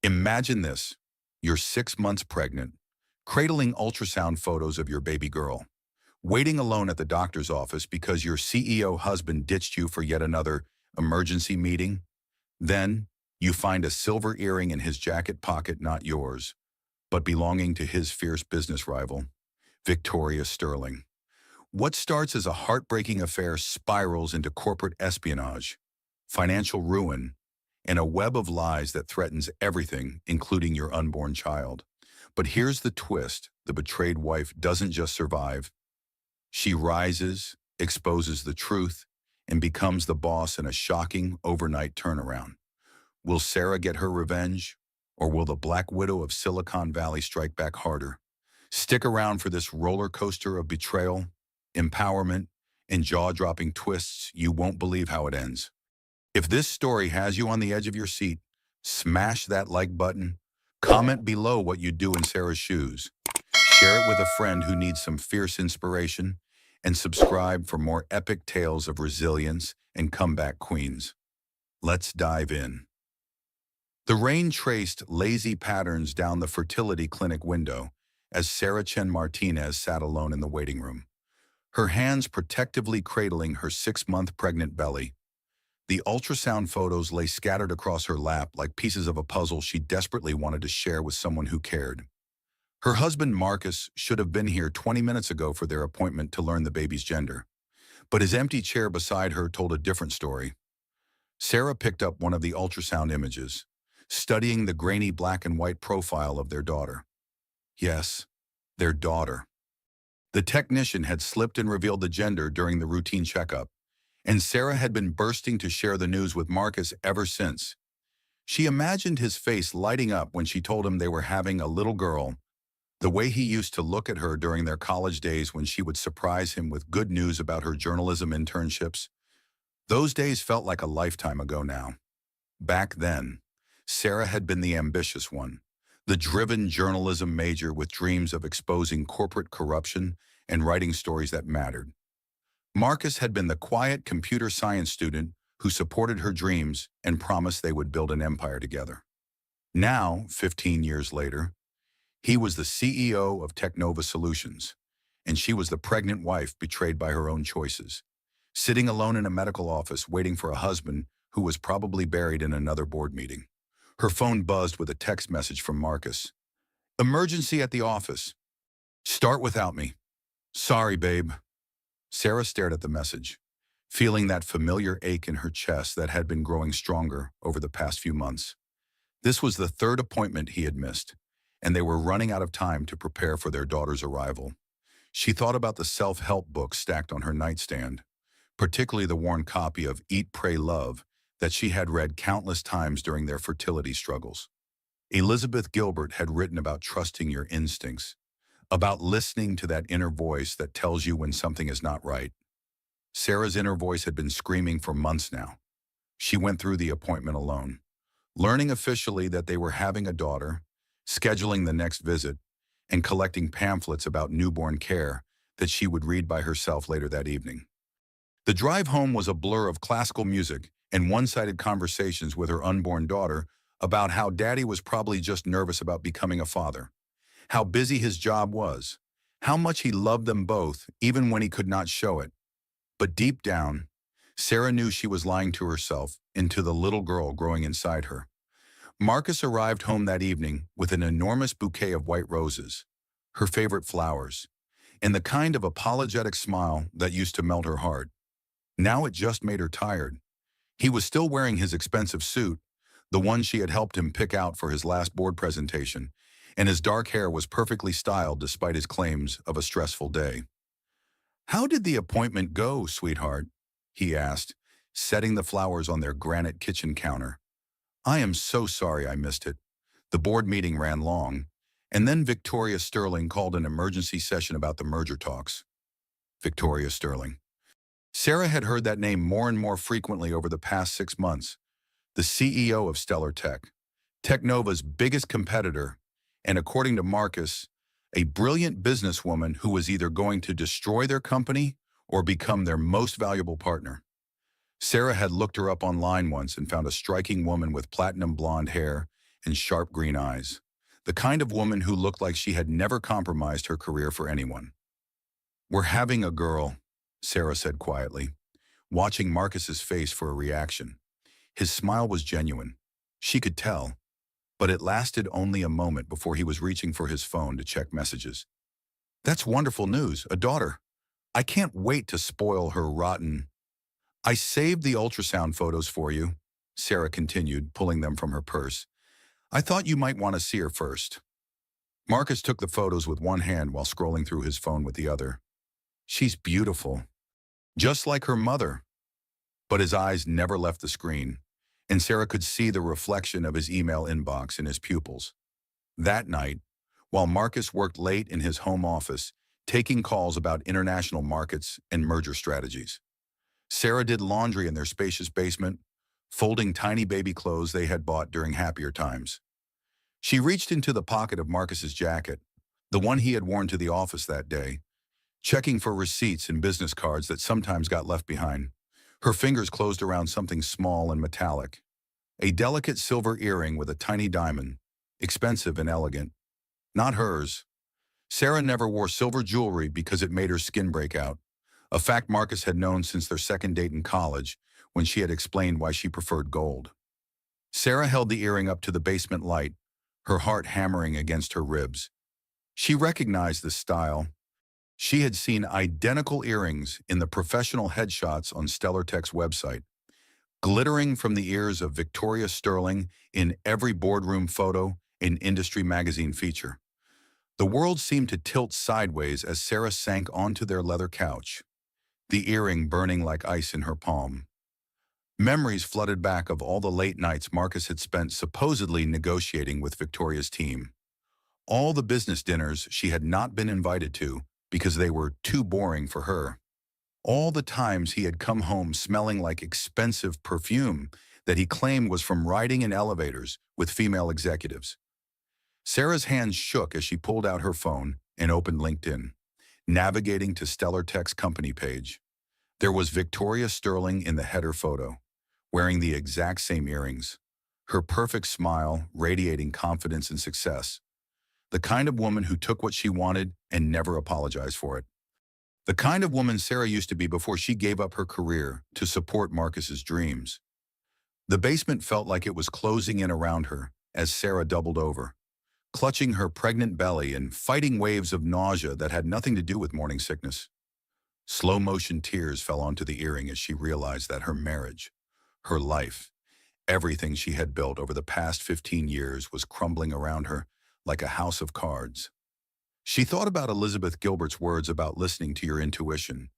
Imagine this. You're 6 months pregnant, cradling ultrasound photos of your baby girl, waiting alone at the doctor's office because your CEO husband ditched you for yet another emergency meeting. Then, you find a silver earring in his jacket pocket, not yours, but belonging to his fierce business rival, Victoria Sterling. What starts as a heartbreaking affair spirals into corporate espionage, financial ruin, and a web of lies that threatens everything, including your unborn child. But here's the twist. The betrayed wife doesn't just survive. She rises, exposes the truth, and becomes the boss in a shocking overnight turnaround. Will Sarah get her revenge? Or will the Black Widow of Silicon Valley strike back harder? Stick around for this roller coaster of betrayal, empowerment, and jaw-dropping twists. You won't believe how it ends. If this story has you on the edge of your seat, smash that like button, comment below what you'd do in Sarah's shoes, share it with a friend who needs some fierce inspiration, and subscribe for more epic tales of resilience and comeback queens. Let's dive in. The rain traced lazy patterns down the fertility clinic window as Sarah Chen Martinez sat alone in the waiting room, her hands protectively cradling her 6-month pregnant belly. The ultrasound photos lay scattered across her lap like pieces of a puzzle she desperately wanted to share with someone who cared. Her husband Marcus should have been here 20 minutes ago for their appointment to learn the baby's gender, but his empty chair beside her told a different story. Sarah picked up one of the ultrasound images, studying the grainy black and white profile of their daughter. Yes, their daughter. The technician had slipped and revealed the gender during the routine checkup, and Sarah had been bursting to share the news with Marcus ever since. She imagined his face lighting up when she told him they were having a little girl, the way he used to look at her during their college days when she would surprise him with good news about her journalism internships. Those days felt like a lifetime ago now. Back then, Sarah had been the ambitious one, the driven journalism major with dreams of exposing corporate corruption and writing stories that mattered. Marcus had been the quiet computer science student who supported her dreams and promised they would build an empire together. Now, 15 years later, he was the CEO of Technova Solutions, and she was the pregnant wife betrayed by her own choices, sitting alone in a medical office waiting for a husband who was probably buried in another board meeting. Her phone buzzed with a text message from Marcus. "Emergency at the office. Start without me. Sorry, babe." Sarah stared at the message, feeling that familiar ache in her chest that had been growing stronger over the past few months. This was the third appointment he had missed, and they were running out of time to prepare for their daughter's arrival. She thought about the self-help books stacked on her nightstand, particularly the worn copy of Eat, Pray, Love that she had read countless times during their fertility struggles. Elizabeth Gilbert had written about trusting your instincts, about listening to that inner voice that tells you when something is not right. Sarah's inner voice had been screaming for months now. She went through the appointment alone, learning officially that they were having a daughter, scheduling the next visit, and collecting pamphlets about newborn care that she would read by herself later that evening. The drive home was a blur of classical music and one-sided conversations with her unborn daughter about how daddy was probably just nervous about becoming a father, how busy his job was, how much he loved them both even when he could not show it. But deep down, Sarah knew she was lying to herself and to the little girl growing inside her. Marcus arrived home that evening with an enormous bouquet of white roses, her favorite flowers, and the kind of apologetic smile that used to melt her heart. Now it just made her tired. He was still wearing his expensive suit, the one she had helped him pick out for his last board presentation, and his dark hair was perfectly styled despite his claims of a stressful day. "How did the appointment go, sweetheart?" he asked, setting the flowers on their granite kitchen counter. "I am so sorry I missed it. The board meeting ran long, and then Victoria Sterling called an emergency session about the merger talks." Victoria Sterling. Sarah had heard that name more and more frequently over the past 6 months. The CEO of Stellar Tech, Technova's biggest competitor, and according to Marcus, a brilliant businesswoman who was either going to destroy their company or become their most valuable partner. Sarah had looked her up online once and found a striking woman with platinum blonde hair and sharp green eyes. The kind of woman who looked like she had never compromised her career for anyone. "We're having a girl," Sarah said quietly, watching Marcus's face for a reaction. His smile was genuine. She could tell, but it lasted only a moment before he was reaching for his phone to check messages. "That's wonderful news, a daughter. I can't wait to spoil her rotten—" "I saved the ultrasound photos for you," Sarah continued, pulling them from her purse. "I thought you might want to see her first." Marcus took the photos with one hand while scrolling through his phone with the other. "She's beautiful, just like her mother." But his eyes never left the screen, and Sarah could see the reflection of his email inbox in his pupils. That night, while Marcus worked late in his home office, taking calls about international markets and merger strategies, Sarah did laundry in their spacious basement, folding tiny baby clothes they had bought during happier times. She reached into the pocket of Marcus's jacket, the one he had worn to the office that day, checking for receipts and business cards that sometimes got left behind. Her fingers closed around something small and metallic, a delicate silver earring with a tiny diamond, expensive and elegant. Not hers. Sarah never wore silver jewelry because it made her skin break out, a fact Marcus had known since their second date in college, when she had explained why she preferred gold. Sarah held the earring up to the basement light, her heart hammering against her ribs. She recognized the style. She had seen identical earrings in the professional headshots on StellarTech's website, glittering from the ears of Victoria Sterling in every boardroom photo and industry magazine feature. The world seemed to tilt sideways as Sarah sank onto their leather couch, the earring burning like ice in her palm. Memories flooded back of all the late nights Marcus had spent supposedly negotiating with Victoria's team. All the business dinners she had not been invited to because they were too boring for her. All the times he had come home smelling like expensive perfume that he claimed was from riding in elevators with female executives. Sarah's hands shook as she pulled out her phone and opened LinkedIn, navigating to StellarTech's company page. There was Victoria Sterling in the header photo, wearing the exact same earrings, her perfect smile radiating confidence and success. The kind of woman who took what she wanted and never apologized for it. The kind of woman Sarah used to be before she gave up her career to support Marcus's dreams. The basement felt like it was closing in around her as Sarah doubled over, clutching her pregnant belly and fighting waves of nausea that had nothing to do with morning sickness. Slow-motion tears fell onto the earring as she realized that her marriage, her life, everything she had built over the past 15 years was crumbling around her like a house of cards. She thought about Elizabeth Gilbert's words about listening to your intuition,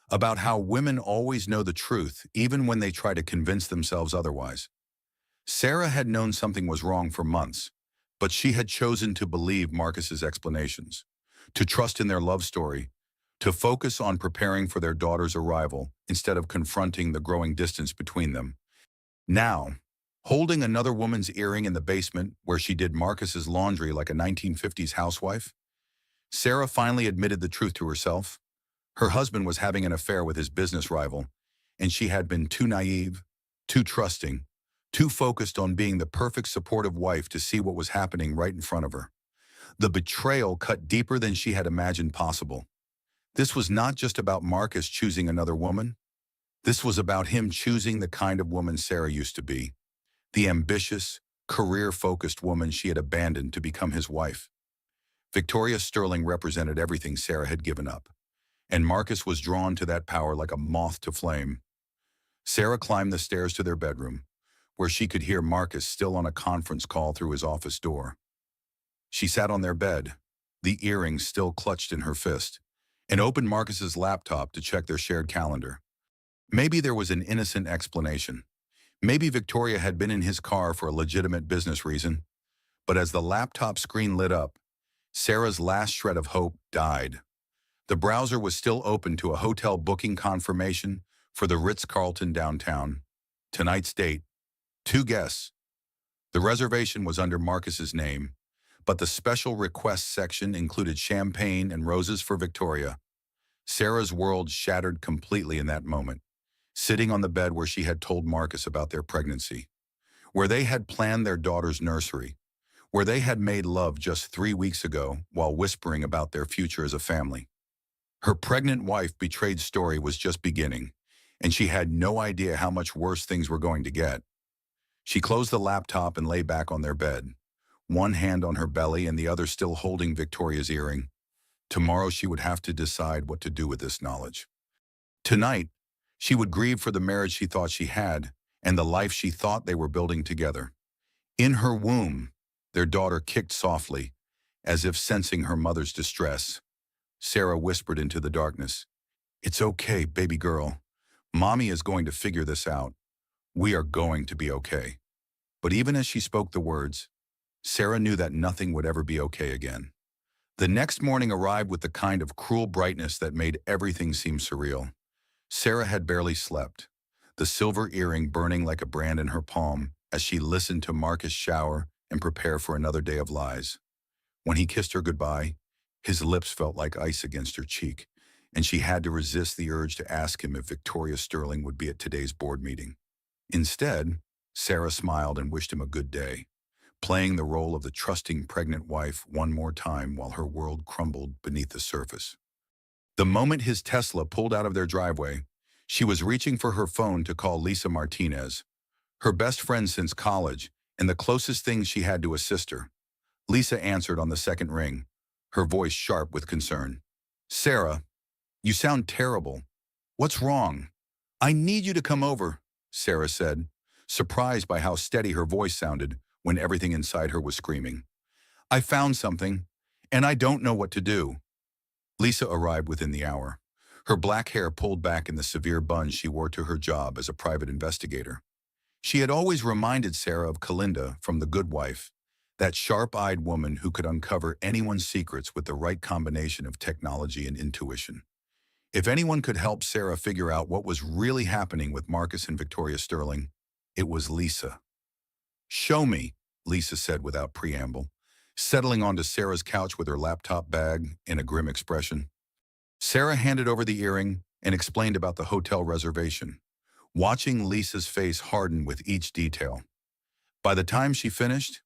about how women always know the truth even when they try to convince themselves otherwise. Sarah had known something was wrong for months, but she had chosen to believe Marcus's explanations, to trust in their love story, to focus on preparing for their daughter's arrival instead of confronting the growing distance between them. Now, holding another woman's earring in the basement where she did Marcus's laundry like a 1950s housewife, Sarah finally admitted the truth to herself. Her husband was having an affair with his business rival, and she had been too naive, too trusting, too focused on being the perfect supportive wife to see what was happening right in front of her. The betrayal cut deeper than she had imagined possible. This was not just about Marcus choosing another woman. This was about him choosing the kind of woman Sarah used to be, the ambitious, career-focused woman she had abandoned to become his wife. Victoria Sterling represented everything Sarah had given up, and Marcus was drawn to that power like a moth to flame. Sarah climbed the stairs to their bedroom, where she could hear Marcus still on a conference call through his office door. She sat on their bed, the earrings still clutched in her fist, and opened Marcus's laptop to check their shared calendar. Maybe there was an innocent explanation. Maybe Victoria had been in his car for a legitimate business reason. But as the laptop screen lit up, Sarah's last shred of hope died. The browser was still open to a hotel booking confirmation for the Ritz-Carlton downtown. Tonight's date, 2 guests. The reservation was under Marcus's name, but the special requests section included champagne and roses for Victoria. Sarah's world shattered completely in that moment, sitting on the bed where she had told Marcus about their pregnancy, where they had planned their daughter's nursery, where they had made love just 3 weeks ago while whispering about their future as a family. Her pregnant wife betrayed story was just beginning, and she had no idea how much worse things were going to get. She closed the laptop and lay back on their bed, one hand on her belly and the other still holding Victoria's earring. Tomorrow she would have to decide what to do with this knowledge. Tonight, she would grieve for the marriage she thought she had and the life she thought they were building together. In her womb, their daughter kicked softly, as if sensing her mother's distress. Sarah whispered into the darkness, "It's okay, baby girl. Mommy is going to figure this out. We are going to be okay." But even as she spoke the words, Sarah knew that nothing would ever be okay again. The next morning arrived with the kind of cruel brightness that made everything seem surreal. Sarah had barely slept, the silver earring burning like a brand in her palm as she listened to Marcus shower and prepare for another day of lies. When he kissed her goodbye, his lips felt like ice against her cheek, and she had to resist the urge to ask him if Victoria Sterling would be at today's board meeting. Instead, Sarah smiled and wished him a good day, playing the role of the trusting pregnant wife one more time while her world crumbled beneath the surface. The moment his Tesla pulled out of their driveway, she was reaching for her phone to call Lisa Martinez, her best friend since college and the closest thing she had to a sister. Lisa answered on the second ring, her voice sharp with concern. "Sarah, you sound terrible. What's wrong?" "I need you to come over," Sarah said, surprised by how steady her voice sounded when everything inside her was screaming. "I found something, and I don't know what to do." Lisa arrived within the hour, her black hair pulled back in the severe bun she wore to her job as a private investigator. She had always reminded Sarah of Kalinda from The Good Wife, that sharp-eyed woman who could uncover anyone's secrets with the right combination of technology and intuition. If anyone could help Sarah figure out what was really happening with Marcus and Victoria Sterling, it was Lisa. "Show me," Lisa said without preamble, settling onto Sarah's couch with her laptop bag and a grim expression. Sarah handed over the earring and explained about the hotel reservation, watching Lisa's face harden with each detail. By the time she finished,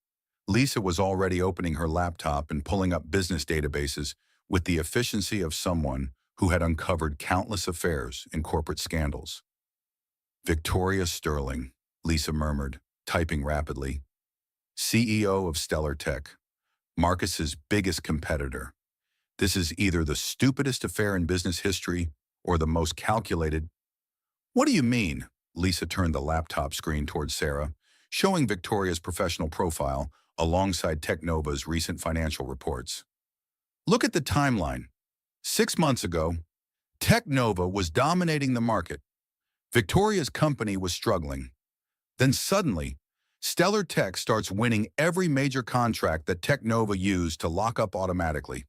Lisa was already opening her laptop and pulling up business databases with the efficiency of someone who had uncovered countless affairs and corporate scandals. "Victoria Sterling," Lisa murmured, typing rapidly. "CEO of Stellar Tech, Marcus's biggest competitor. This is either the stupidest affair in business history or the most calculated." "What do you mean?" Lisa turned the laptop screen towards Sarah, showing Victoria's professional profile alongside Technova's recent financial reports. "Look at the timeline. 6 months ago, Technova was dominating the market. Victoria's company was struggling. Then suddenly, Stellar Tech starts winning every major contract that Technova used to lock up automatically.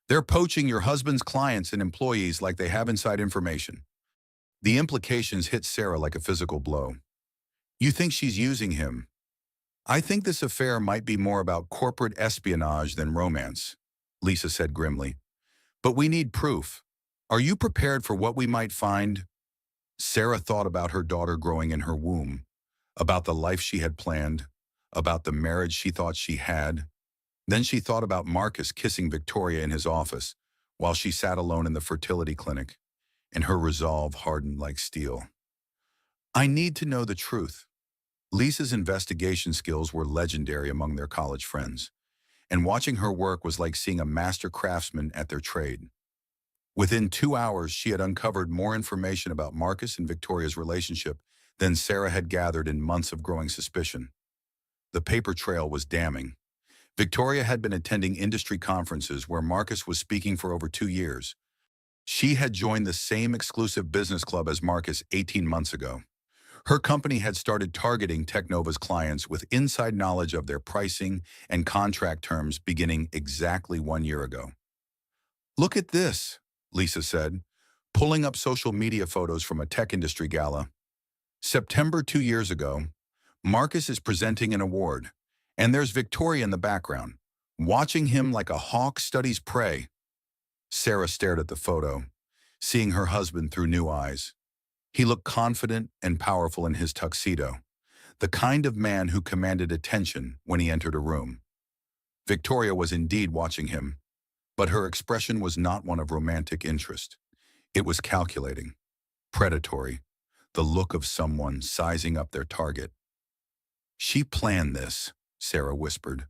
They're poaching your husband's clients and employees like they have inside information." The implications hit Sarah like a physical blow. "You think she's using him?" "I think this affair might be more about corporate espionage than romance," Lisa said grimly. "But we need proof. Are you prepared for what we might find?" Sarah thought about her daughter growing in her womb, about the life she had planned, about the marriage she thought she had. Then she thought about Marcus kissing Victoria in his office while she sat alone in the fertility clinic, and her resolve hardened like steel. "I need to know the truth." Lisa's investigation skills were legendary among their college friends, and watching her work was like seeing a master craftsman at their trade. Within 2 hours, she had uncovered more information about Marcus and Victoria's relationship than Sarah had gathered in months of growing suspicion. The paper trail was damning. Victoria had been attending industry conferences where Marcus was speaking for over 2 years. She had joined the same exclusive business club as Marcus 18 months ago. Her company had started targeting Technova's clients with inside knowledge of their pricing and contract terms beginning exactly 1 year ago. "Look at this," Lisa said, pulling up social media photos from a tech industry gala. "September 2 years ago, Marcus is presenting an award, and there's Victoria in the background, watching him like a hawk studies prey." Sarah stared at the photo, seeing her husband through new eyes. He looked confident and powerful in his tuxedo, the kind of man who commanded attention when he entered a room. Victoria was indeed watching him, but her expression was not one of romantic interest. It was calculating, predatory, the look of someone sizing up their target. "She planned this," Sarah whispered,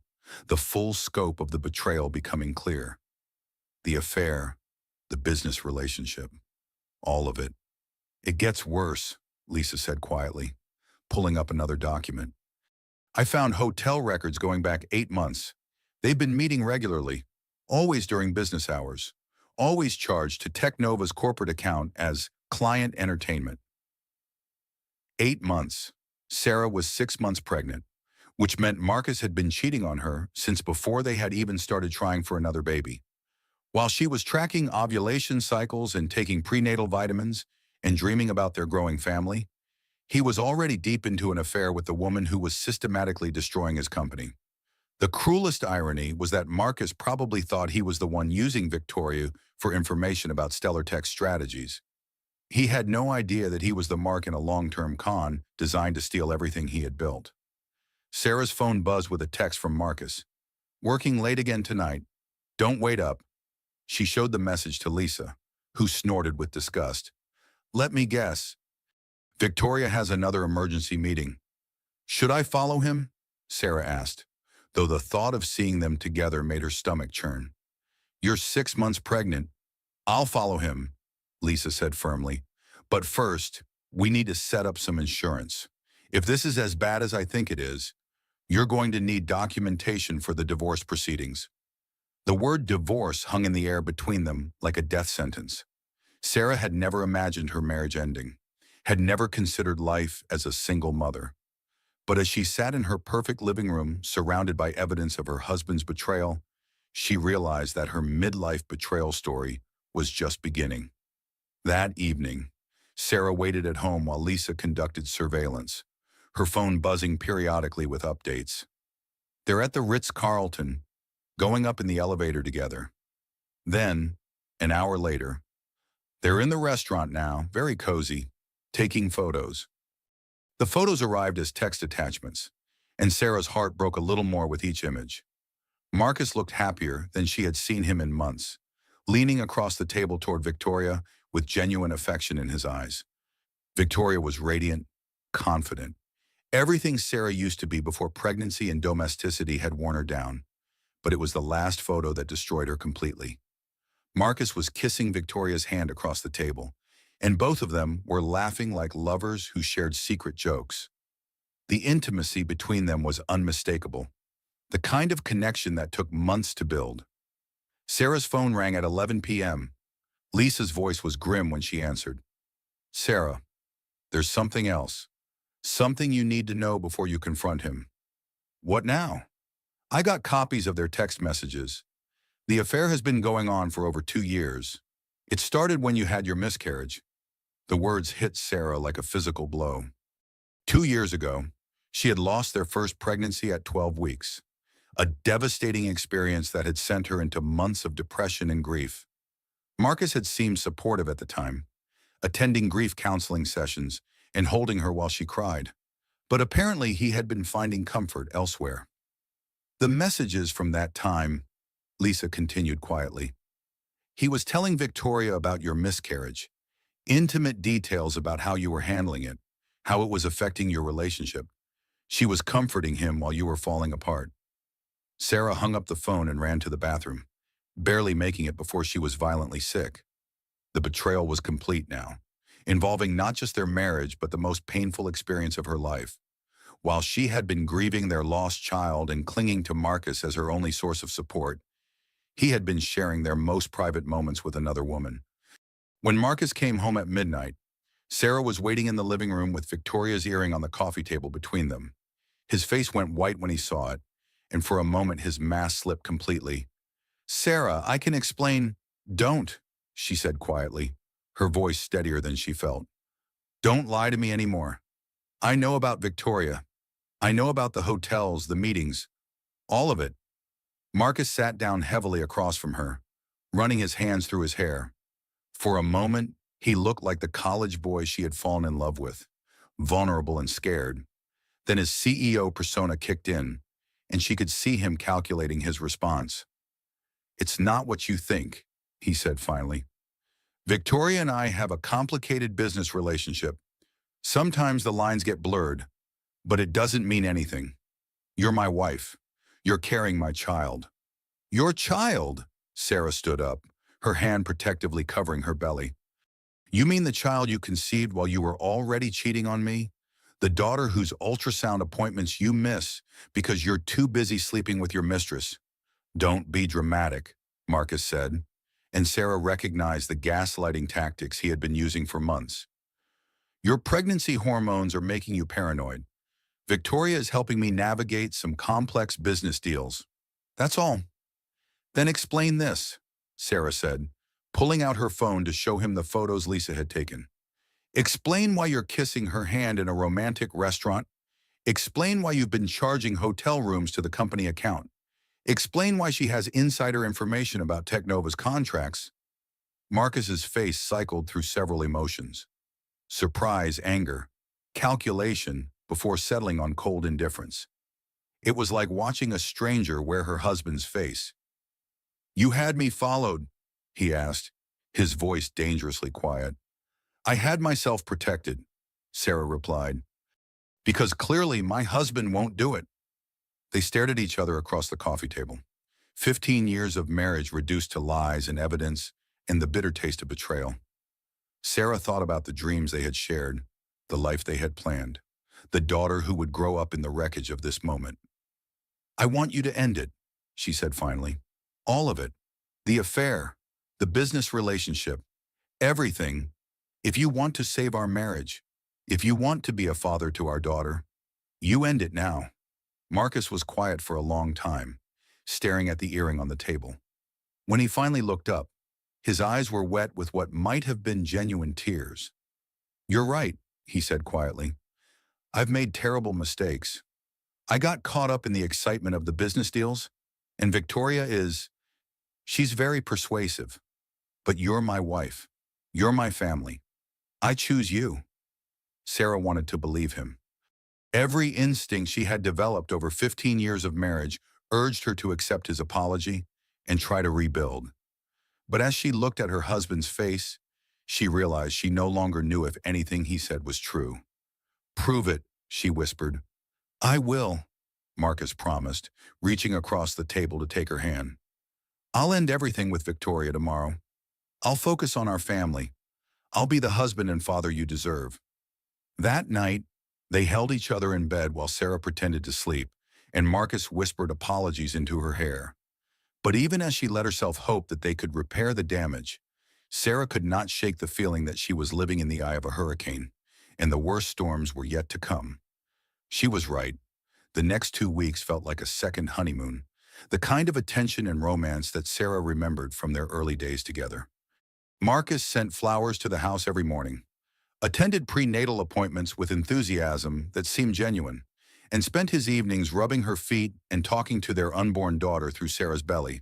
the full scope of the betrayal becoming clear. The affair, the business relationship, all of it. "It gets worse," Lisa said quietly, pulling up another document. "I found hotel records going back 8 months. They've been meeting regularly, always during business hours, always charged to Technova's corporate account as client entertainment." 8 months. Sarah was 6 months pregnant, which meant Marcus had been cheating on her since before they had even started trying for another baby. While she was tracking ovulation cycles and taking prenatal vitamins and dreaming about their growing family, he was already deep into an affair with the woman who was systematically destroying his company. The cruelest irony was that Marcus probably thought he was the one using Victoria for information about Stellar Tech's strategies. He had no idea that he was the mark in a long-term con designed to steal everything he had built. Sarah's phone buzzed with a text from Marcus. "Working late again tonight. Don't wait up." She showed the message to Lisa, who snorted with disgust. "Let me guess. Victoria has another emergency meeting." "Should I follow him?" Sarah asked, though the thought of seeing them together made her stomach churn. "You're 6 months pregnant. I'll follow him," Lisa said firmly. "But first, we need to set up some insurance. If this is as bad as I think it is, you're going to need documentation for the divorce proceedings." The word divorce hung in the air between them like a death sentence. Sarah had never imagined her marriage ending, had never considered life as a single mother. But as she sat in her perfect living room, surrounded by evidence of her husband's betrayal, she realized that her midlife betrayal story was just beginning. That evening, Sarah waited at home while Lisa conducted surveillance, her phone buzzing periodically with updates. They're at the Ritz-Carlton, going up in the elevator together. Then, an hour later, they're in the restaurant now, very cozy, taking photos. The photos arrived as text attachments, and Sarah's heart broke a little more with each image. Marcus looked happier than she had seen him in months, leaning across the table toward Victoria with genuine affection in his eyes. Victoria was radiant, confident. Everything Sarah used to be before pregnancy and domesticity had worn her down, but it was the last photo that destroyed her completely. Marcus was kissing Victoria's hand across the table, and both of them were laughing like lovers who shared secret jokes. The intimacy between them was unmistakable, the kind of connection that took months to build. Sarah's phone rang at 11 p.m. Lisa's voice was grim when she answered. "Sarah, there's something else. Something you need to know before you confront him." "What now?" "I got copies of their text messages. The affair has been going on for over 2 years. It started when you had your miscarriage." The words hit Sarah like a physical blow. 2 years ago, she had lost their first pregnancy at 12 weeks, a devastating experience that had sent her into months of depression and grief. Marcus had seemed supportive at the time, attending grief counseling sessions and holding her while she cried. But apparently he had been finding comfort elsewhere. "The messages from that time," Lisa continued quietly. "He was telling Victoria about your miscarriage, intimate details about how you were handling it, how it was affecting your relationship. She was comforting him while you were falling apart." Sarah hung up the phone and ran to the bathroom, barely making it before she was violently sick. The betrayal was complete now, involving not just their marriage but the most painful experience of her life. While she had been grieving their lost child and clinging to Marcus as her only source of support, he had been sharing their most private moments with another woman. When Marcus came home at midnight, Sarah was waiting in the living room with Victoria's earring on the coffee table between them. His face went white when he saw it, and for a moment his mask slipped completely. "Sarah, I can explain." "Don't," she said quietly, her voice steadier than she felt. "Don't lie to me anymore. I know about Victoria. I know about the hotels, the meetings, all of it." Marcus sat down heavily across from her, running his hands through his hair. For a moment, he looked like the college boy she had fallen in love with, vulnerable and scared. Then his CEO persona kicked in, and she could see him calculating his response. "It's not what you think," he said finally. "Victoria and I have a complicated business relationship. Sometimes the lines get blurred, but it doesn't mean anything. You're my wife. You're carrying my child." "Your child?" Sarah stood up, her hand protectively covering her belly. "You mean the child you conceived while you were already cheating on me? The daughter whose ultrasound appointments you miss because you're too busy sleeping with your mistress?" "Don't be dramatic," Marcus said, and Sarah recognized the gaslighting tactics he had been using for months. "Your pregnancy hormones are making you paranoid. Victoria is helping me navigate some complex business deals. That's all." "Then explain this," Sarah said, pulling out her phone to show him the photos Lisa had taken. "Explain why you're kissing her hand in a romantic restaurant. Explain why you've been charging hotel rooms to the company account. Explain why she has insider information about Technova's contracts." Marcus's face cycled through several emotions: surprise, anger, calculation, before settling on cold indifference. It was like watching a stranger wear her husband's face. "You had me followed?" he asked, his voice dangerously quiet. "I had myself protected," Sarah replied, "because clearly my husband won't do it." They stared at each other across the coffee table. 15 years of marriage reduced to lies and evidence and the bitter taste of betrayal. Sarah thought about the dreams they had shared, the life they had planned, the daughter who would grow up in the wreckage of this moment. "I want you to end it," she said finally. "All of it. The affair, the business relationship, everything. If you want to save our marriage, if you want to be a father to our daughter, you end it now." Marcus was quiet for a long time, staring at the earring on the table. When he finally looked up, his eyes were wet with what might have been genuine tears. "You're right," he said quietly. "I've made terrible mistakes. I got caught up in the excitement of the business deals, and she's very persuasive. But you're my wife. You're my family. I choose you." Sarah wanted to believe him. Every instinct she had developed over 15 years of marriage urged her to accept his apology and try to rebuild. But as she looked at her husband's face, she realized she no longer knew if anything he said was true. "Prove it," she whispered. "I will," Marcus promised, reaching across the table to take her hand. "I'll end everything with Victoria tomorrow. I'll focus on our family. I'll be the husband and father you deserve." That night, they held each other in bed while Sarah pretended to sleep, and Marcus whispered apologies into her hair. But even as she let herself hope that they could repair the damage, Sarah could not shake the feeling that she was living in the eye of a hurricane, and the worst storms were yet to come. She was right. The next 2 weeks felt like a second honeymoon, the kind of attention and romance that Sarah remembered from their early days together. Marcus sent flowers to the house every morning, attended prenatal appointments with enthusiasm that seemed genuine, and spent his evenings rubbing her feet and talking to their unborn daughter through Sarah's belly.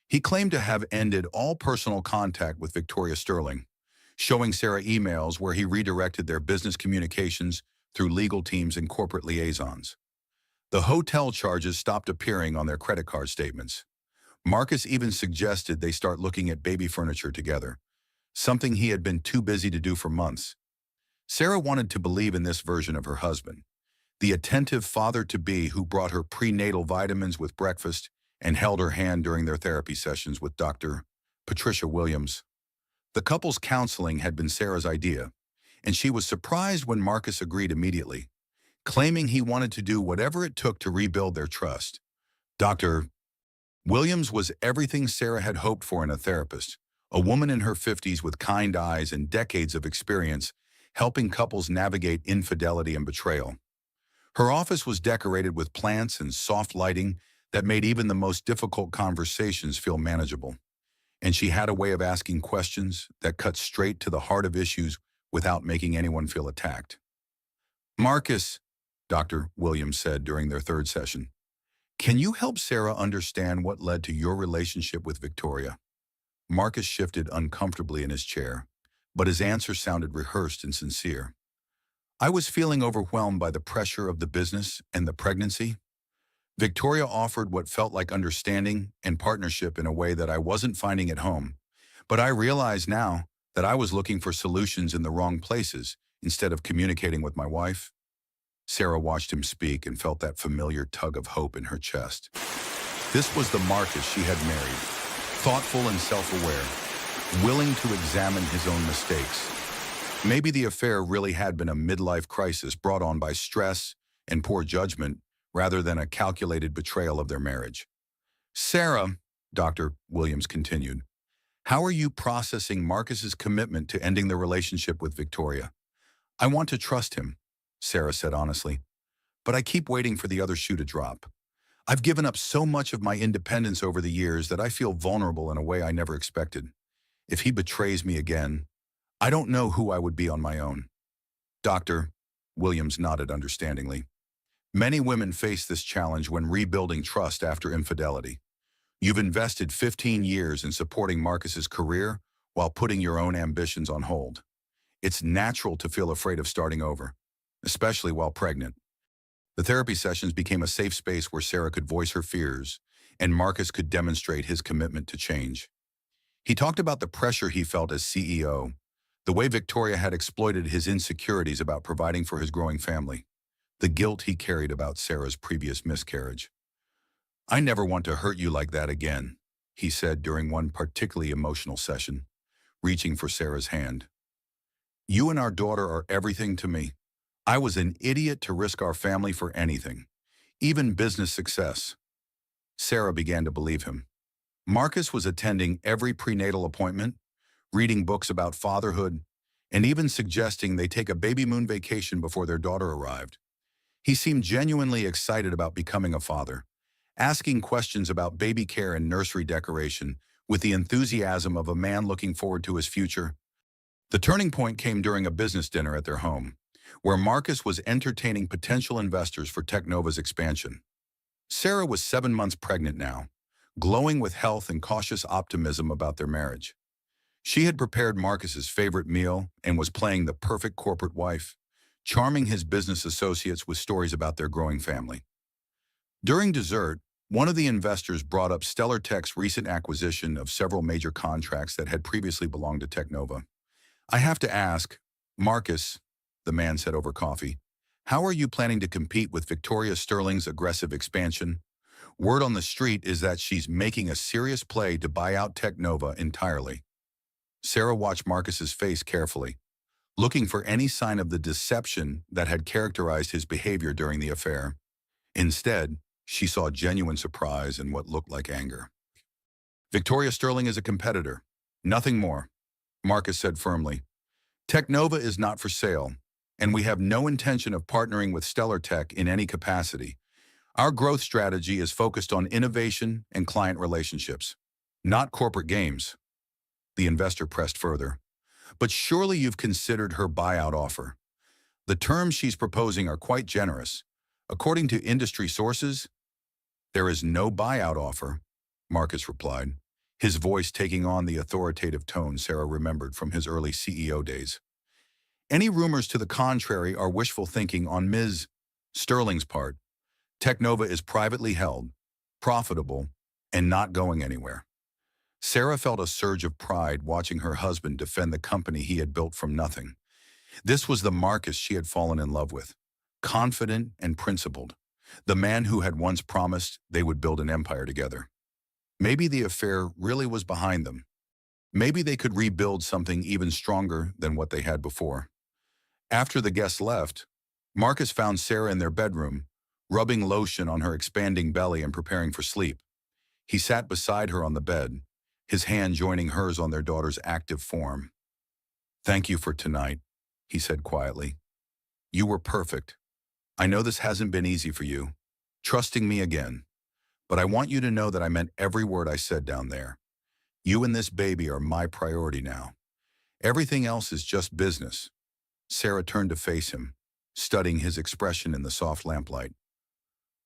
He claimed to have ended all personal contact with Victoria Sterling, showing Sarah emails where he redirected their business communications through legal teams and corporate liaisons. The hotel charges stopped appearing on their credit card statements. Marcus even suggested they start looking at baby furniture together, something he had been too busy to do for months. Sarah wanted to believe in this version of her husband, the attentive father-to-be who brought her prenatal vitamins with breakfast and held her hand during their therapy sessions with Dr. Patricia Williams. The couple's counseling had been Sarah's idea, and she was surprised when Marcus agreed immediately, claiming he wanted to do whatever it took to rebuild their trust. Dr. Williams was everything Sarah had hoped for in a therapist, a woman in her 50s with kind eyes and decades of experience helping couples navigate infidelity and betrayal. Her office was decorated with plants and soft lighting that made even the most difficult conversations feel manageable. And she had a way of asking questions that cut straight to the heart of issues without making anyone feel attacked. "Marcus," Dr. Williams said during their third session, "can you help Sarah understand what led to your relationship with Victoria?" Marcus shifted uncomfortably in his chair, but his answer sounded rehearsed and sincere. I was feeling overwhelmed by the pressure of the business and the pregnancy. Victoria offered what felt like understanding and partnership in a way that I wasn't finding at home. But I realize now that I was looking for solutions in the wrong places instead of communicating with my wife. Sarah watched him speak and felt that familiar tug of hope in her chest. This was the Marcus she had married, thoughtful and self-aware, willing to examine his own mistakes. Maybe the affair really had been a midlife crisis brought on by stress and poor judgment rather than a calculated betrayal of their marriage. Sarah, Dr. Williams continued, how are you processing Marcus's commitment to ending the relationship with Victoria? I want to trust him, Sarah said honestly, but I keep waiting for the other shoe to drop. I've given up so much of my independence over the years that I feel vulnerable in a way I never expected. If he betrays me again, I don't know who I would be on my own. Dr. Williams nodded understandingly. Many women face this challenge when rebuilding trust after infidelity. You've invested 15 years in supporting Marcus's career while putting your own ambitions on hold. It's natural to feel afraid of starting over, especially while pregnant. The therapy sessions became a safe space where Sarah could voice her fears and Marcus could demonstrate his commitment to change. He talked about the pressure he felt as CEO, the way Victoria had exploited his insecurities about providing for his growing family, the guilt he carried about Sarah's previous miscarriage. I never want to hurt you like that again, he said during one particularly emotional session, reaching for Sarah's hand. You and our daughter are everything to me. I was an idiot to risk our family for anything, even business success. Sarah began to believe him. Marcus was attending every prenatal appointment, reading books about fatherhood, and even suggesting they take a baby moon vacation before their daughter arrived. He seemed genuinely excited about becoming a father, asking questions about baby care and nursery decoration with the enthusiasm of a man looking forward to his future. The turning point came during a business dinner at their home, where Marcus was entertaining potential investors for Technova's expansion. Sarah was 7 months pregnant now, glowing with health and cautious optimism about their marriage. She had prepared Marcus's favorite meal and was playing the perfect corporate wife, charming his business associates with stories about their growing family. During dessert, one of the investors brought up Stellar Tech's recent acquisition of several major contracts that had previously belonged to Technova. I have to ask, Marcus, the man said over coffee, how are you planning to compete with Victoria Sterling's aggressive expansion? Word on the street is that she's making a serious play to buy out Technova entirely. Sarah watched Marcus's face carefully, looking for any sign of the deception that had characterized his behavior during the affair. Instead, she saw genuine surprise and what looked like anger. Victoria Sterling is a competitor, nothing more, Marcus said firmly. Technova is not for sale, and we have no intention of partnering with Stellar Tech in any capacity. Our growth strategy is focused on innovation and client relationships, not corporate games. The investor pressed further. But surely you've considered her buyout offer. The terms she's proposing are quite generous. According to industry sources, there is no buyout offer, Marcus replied, his voice taking on the authoritative tone Sarah remembered from his early CEO days. Any rumors to the contrary are wishful thinking on Ms. Sterling's part. Technova is privately held, profitable, and not going anywhere. Sarah felt a surge of pride watching her husband defend the company he had built from nothing. This was the Marcus she had fallen in love with, confident and principled, the man who had once promised they would build an empire together. Maybe the affair really was behind them. Maybe they could rebuild something even stronger than what they had before. After the guests left, Marcus found Sarah in their bedroom, rubbing lotion on her expanding belly and preparing for sleep. He sat beside her on the bed, his hand joining hers on their daughter's active form. Thank you for tonight, he said quietly. You were perfect. I know this hasn't been easy for you, trusting me again, but I want you to know that I meant every word I said down there. You and this baby are my priority now. Everything else is just business. Sarah turned to face him, studying his expression in the soft lamplight.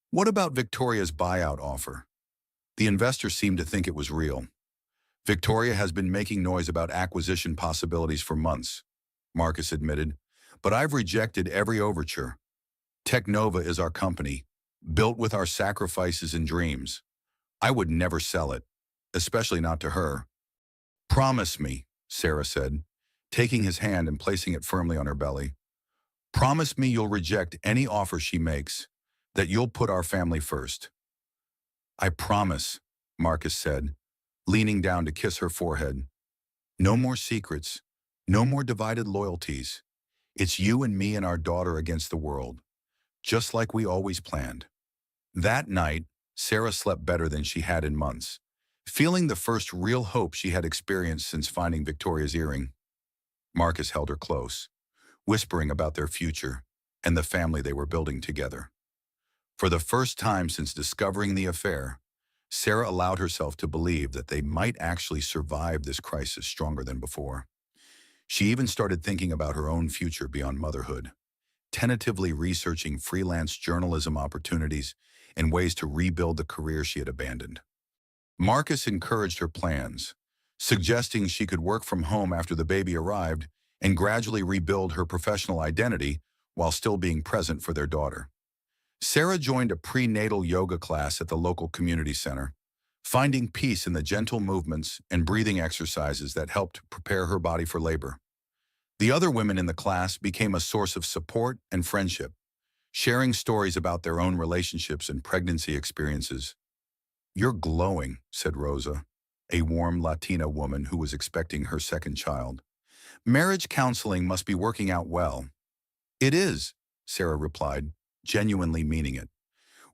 What about Victoria's buyout offer? The investor seemed to think it was real. Victoria has been making noise about acquisition possibilities for months, Marcus admitted, but I've rejected every overture. Technova is our company, built with our sacrifices and dreams. I would never sell it, especially not to her. Promise me, Sarah said, taking his hand and placing it firmly on her belly. Promise me you'll reject any offer she makes, that you'll put our family first. I promise, Marcus said, leaning down to kiss her forehead. No more secrets, no more divided loyalties. It's you and me and our daughter against the world, just like we always planned. That night, Sarah slept better than she had in months, feeling the first real hope she had experienced since finding Victoria's earring. Marcus held her close, whispering about their future and the family they were building together. For the first time since discovering the affair, Sarah allowed herself to believe that they might actually survive this crisis stronger than before. She even started thinking about her own future beyond motherhood, tentatively researching freelance journalism opportunities and ways to rebuild the career she had abandoned. Marcus encouraged her plans, suggesting she could work from home after the baby arrived and gradually rebuild her professional identity while still being present for their daughter. Sarah joined a prenatal yoga class at the local community center, finding peace in the gentle movements and breathing exercises that helped prepare her body for labor. The other women in the class became a source of support and friendship, sharing stories about their own relationships and pregnancy experiences. You're glowing, said Rosa, a warm Latina woman who was expecting her second child. Marriage counseling must be working out well. It is, Sarah replied, genuinely meaning it.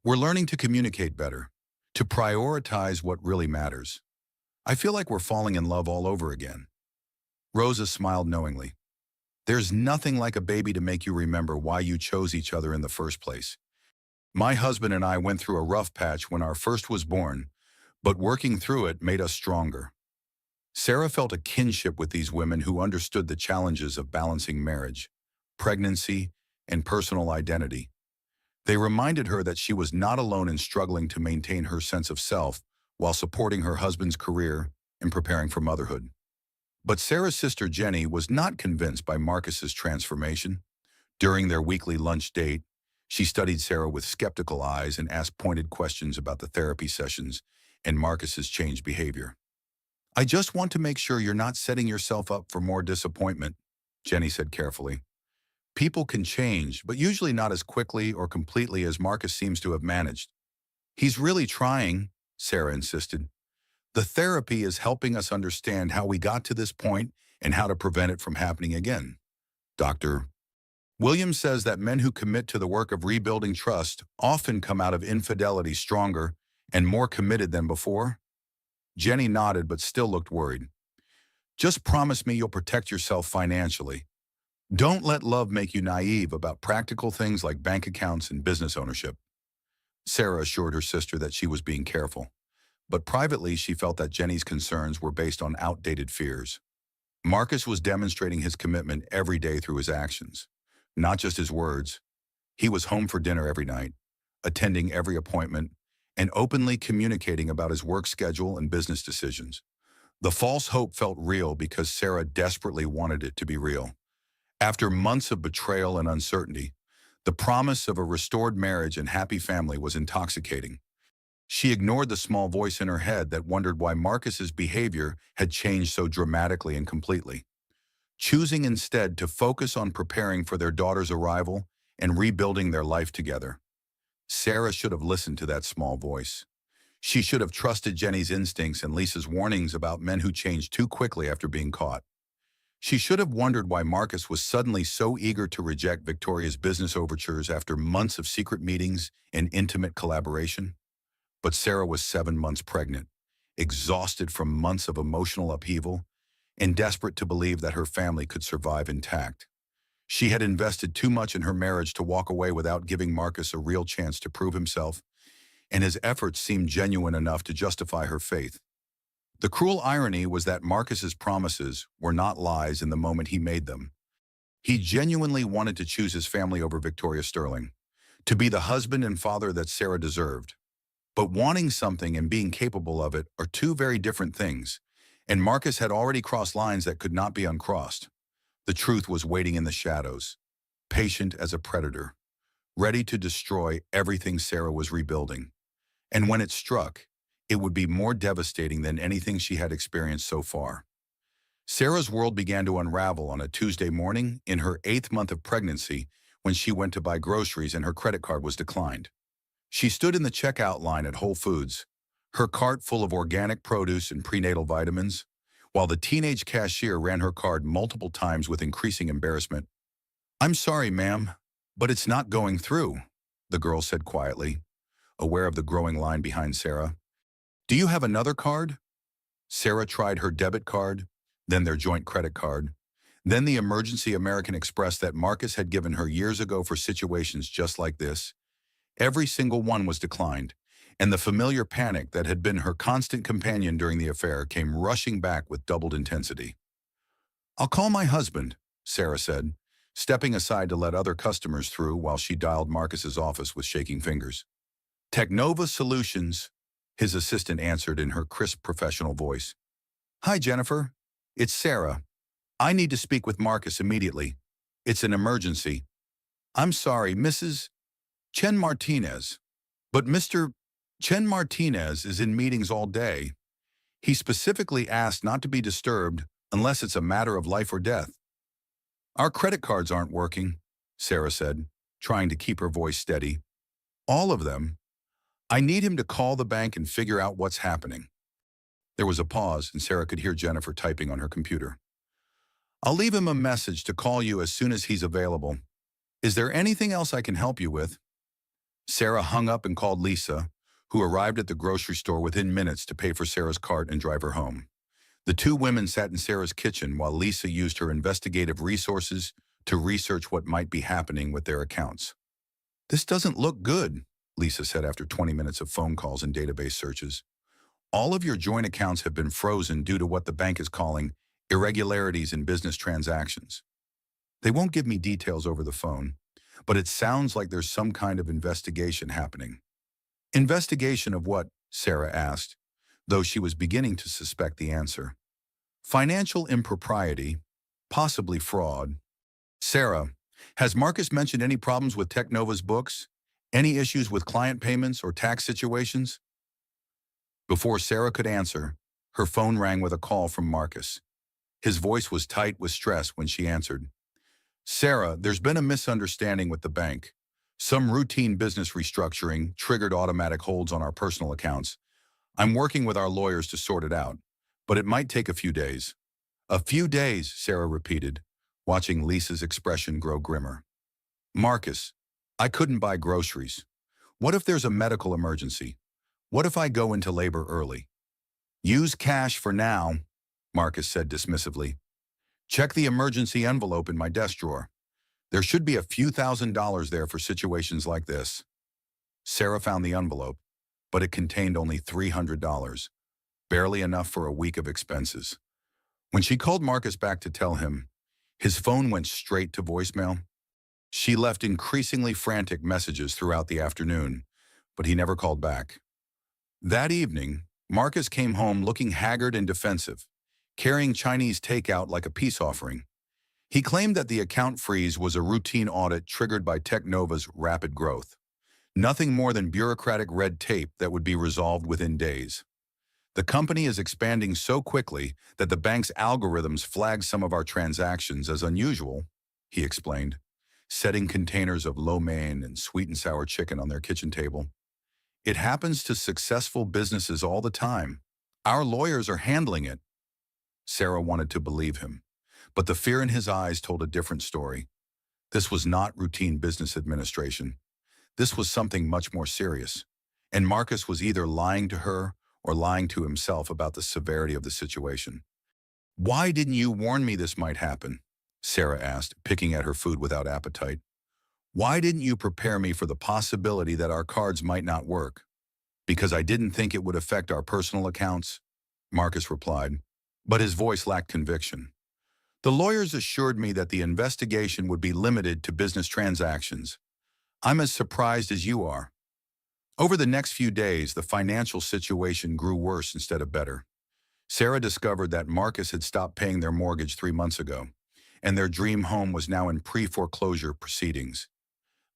We're learning to communicate better, to prioritize what really matters. I feel like we're falling in love all over again. Rosa smiled knowingly. There's nothing like a baby to make you remember why you chose each other in the first place. My husband and I went through a rough patch when our first was born, but working through it made us stronger. Sarah felt a kinship with these women who understood the challenges of balancing marriage, pregnancy, and personal identity. They reminded her that she was not alone in struggling to maintain her sense of self while supporting her husband's career and preparing for motherhood. But Sarah's sister Jenny was not convinced by Marcus's transformation. During their weekly lunch date, she studied Sarah with skeptical eyes and asked pointed questions about the therapy sessions and Marcus's changed behavior. I just want to make sure you're not setting yourself up for more disappointment, Jenny said carefully. People can change, but usually not as quickly or completely as Marcus seems to have managed. He's really trying, Sarah insisted. The therapy is helping us understand how we got to this point and how to prevent it from happening again. Dr. Williams says that men who commit to the work of rebuilding trust often come out of infidelity stronger and more committed than before. Jenny nodded but still looked worried. Just promise me you'll protect yourself financially. Don't let love make you naive about practical things like bank accounts and business ownership. Sarah assured her sister that she was being careful, but privately she felt that Jenny's concerns were based on outdated fears. Marcus was demonstrating his commitment every day through his actions, not just his words. He was home for dinner every night, attending every appointment, and openly communicating about his work schedule and business decisions. The false hope felt real because Sarah desperately wanted it to be real. After months of betrayal and uncertainty, the promise of a restored marriage and happy family was intoxicating. She ignored the small voice in her head that wondered why Marcus's behavior had changed so dramatically and completely. Choosing instead to focus on preparing for their daughter's arrival and rebuilding their life together. Sarah should have listened to that small voice. She should have trusted Jenny's instincts and Lisa's warnings about men who changed too quickly after being caught. She should have wondered why Marcus was suddenly so eager to reject Victoria's business overtures after months of secret meetings and intimate collaboration. But Sarah was 7 months pregnant, exhausted from months of emotional upheaval, and desperate to believe that her family could survive intact. She had invested too much in her marriage to walk away without giving Marcus a real chance to prove himself, and his efforts seemed genuine enough to justify her faith. The cruel irony was that Marcus's promises were not lies in the moment he made them. He genuinely wanted to choose his family over Victoria Sterling, to be the husband and father that Sarah deserved. But wanting something and being capable of it are two very different things, and Marcus had already crossed lines that could not be uncrossed. The truth was waiting in the shadows, patient as a predator, ready to destroy everything Sarah was rebuilding. And when it struck, it would be more devastating than anything she had experienced so far. Sarah's world began to unravel on a Tuesday morning in her 8th month of pregnancy when she went to buy groceries and her credit card was declined. She stood in the checkout line at Whole Foods, her cart full of organic produce and prenatal vitamins, while the teenage cashier ran her card multiple times with increasing embarrassment. "I'm sorry, ma'am, but it's not going through," the girl said quietly, aware of the growing line behind Sarah. "Do you have another card?" Sarah tried her debit card, then their joint credit card, then the emergency American Express that Marcus had given her years ago for situations just like this. Every single one was declined, and the familiar panic that had been her constant companion during the affair came rushing back with doubled intensity. "I'll call my husband," Sarah said, stepping aside to let other customers through while she dialed Marcus's office with shaking fingers. "Technova Solutions," his assistant answered in her crisp professional voice. "Hi, Jennifer. It's Sarah. I need to speak with Marcus immediately. It's an emergency." "I'm sorry, Mrs. Chen Martinez. But Mr. Chen Martinez is in meetings all day. He specifically asked not to be disturbed unless it's a matter of life or death." "Our credit cards aren't working," Sarah said, trying to keep her voice steady. "All of them. I need him to call the bank and figure out what's happening." There was a pause, and Sarah could hear Jennifer typing on her computer. "I'll leave him a message to call you as soon as he's available. Is there anything else I can help you with?" Sarah hung up and called Lisa, who arrived at the grocery store within minutes to pay for Sarah's cart and drive her home. The two women sat in Sarah's kitchen while Lisa used her investigative resources to research what might be happening with their accounts. "This doesn't look good," Lisa said after 20 minutes of phone calls and database searches. "All of your joint accounts have been frozen due to what the bank is calling irregularities in business transactions. They won't give me details over the phone, but it sounds like there's some kind of investigation happening." "Investigation of what?" Sarah asked, though she was beginning to suspect the answer. "Financial impropriety, possibly fraud." "Sarah, has Marcus mentioned any problems with Technova's books? Any issues with client payments or tax situations?" Before Sarah could answer, her phone rang with a call from Marcus. His voice was tight with stress when she answered. "Sarah, there's been a misunderstanding with the bank. Some routine business restructuring triggered automatic holds on our personal accounts. I'm working with our lawyers to sort it out, but it might take a few days." "A few days," Sarah repeated, watching Lisa's expression grow grimmer. "Marcus, I couldn't buy groceries. What if there's a medical emergency? What if I go into labor early?" "Use cash for now," Marcus said dismissively. "Check the emergency envelope in my desk drawer. There should be a few $1,000s there for situations like this." Sarah found the envelope, but it contained only $300, barely enough for a week of expenses. When she called Marcus back to tell him, his phone went straight to voicemail. She left increasingly frantic messages throughout the afternoon, but he never called back. That evening, Marcus came home looking haggard and defensive, carrying Chinese takeout like a peace offering. He claimed that the account freeze was a routine audit triggered by Technova's rapid growth. Nothing more than bureaucratic red tape that would be resolved within days. "The company is expanding so quickly that the bank's algorithms flag some of our transactions as unusual," he explained, setting containers of lo mein and sweet and sour chicken on their kitchen table. "It happens to successful businesses all the time. Our lawyers are handling it." Sarah wanted to believe him, but the fear in his eyes told a different story. This was not routine business administration. This was something much more serious, and Marcus was either lying to her or lying to himself about the severity of the situation. "Why didn't you warn me this might happen?" Sarah asked, picking at her food without appetite. "Why didn't you prepare me for the possibility that our cards might not work?" "Because I didn't think it would affect our personal accounts," Marcus replied, but his voice lacked conviction. "The lawyers assured me that the investigation would be limited to business transactions. I'm as surprised as you are." Over the next few days, the financial situation grew worse instead of better. Sarah discovered that Marcus had stopped paying their mortgage 3 months ago, and their dream home was now in pre-foreclosure proceedings.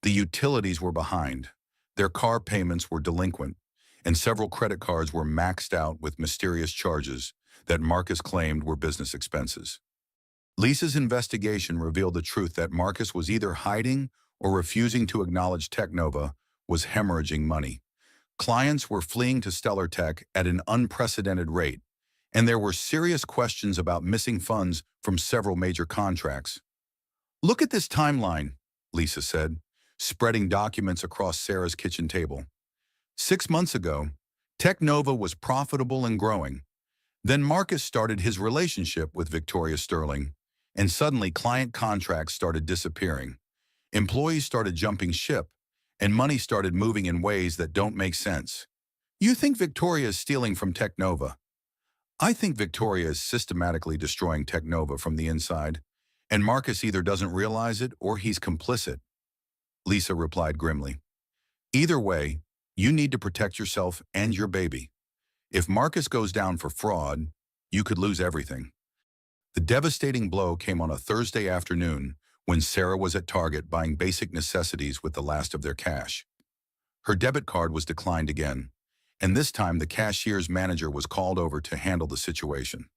The utilities were behind, their car payments were delinquent, and several credit cards were maxed out with mysterious charges that Marcus claimed were business expenses. Lisa's investigation revealed the truth that Marcus was either hiding or refusing to acknowledge Technova was hemorrhaging money. Clients were fleeing to Stellar Tech at an unprecedented rate, and there were serious questions about missing funds from several major contracts. "Look at this timeline," Lisa said, spreading documents across Sarah's kitchen table. 6 months ago, Technova was profitable and growing. Then Marcus started his relationship with Victoria Sterling, and suddenly client contracts started disappearing. Employees started jumping ship, and money started moving in ways that don't make sense. You think Victoria is stealing from Technova? I think Victoria is systematically destroying Technova from the inside, and Marcus either doesn't realize it or he's complicit, Lisa replied grimly. Either way, you need to protect yourself and your baby. If Marcus goes down for fraud, you could lose everything. The devastating blow came on a Thursday afternoon when Sarah was at Target buying basic necessities with the last of their cash. Her debit card was declined again, and this time the cashier's manager was called over to handle the situation.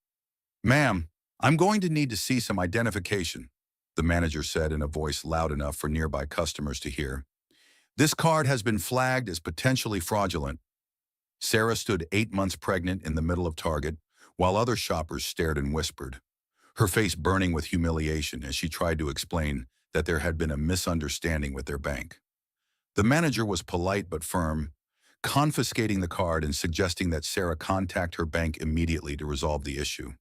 "Ma'am, I'm going to need to see some identification," the manager said in a voice loud enough for nearby customers to hear. "This card has been flagged as potentially fraudulent." Sarah stood 8 months pregnant in the middle of Target, while other shoppers stared and whispered, her face burning with humiliation as she tried to explain that there had been a misunderstanding with their bank. The manager was polite but firm, confiscating the card and suggesting that Sarah contact her bank immediately to resolve the issue.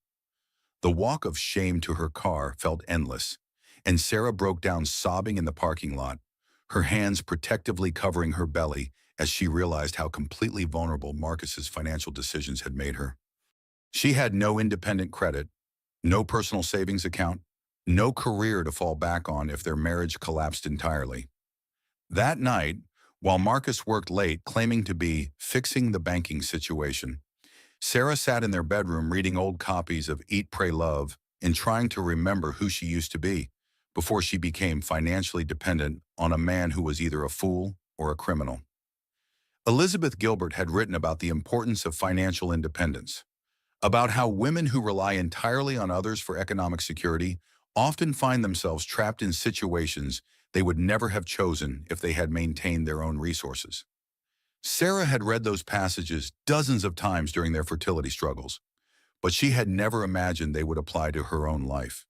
The walk of shame to her car felt endless, and Sarah broke down sobbing in the parking lot, her hands protectively covering her belly as she realized how completely vulnerable Marcus's financial decisions had made her. She had no independent credit, no personal savings account, no career to fall back on if their marriage collapsed entirely. That night, while Marcus worked late claiming to be fixing the banking situation, Sarah sat in their bedroom reading old copies of Eat, Pray, Love and trying to remember who she used to be before she became financially dependent on a man who was either a fool or a criminal. Elizabeth Gilbert had written about the importance of financial independence, about how women who rely entirely on others for economic security often find themselves trapped in situations they would never have chosen if they had maintained their own resources. Sarah had read those passages dozens of times during their fertility struggles, but she had never imagined they would apply to her own life.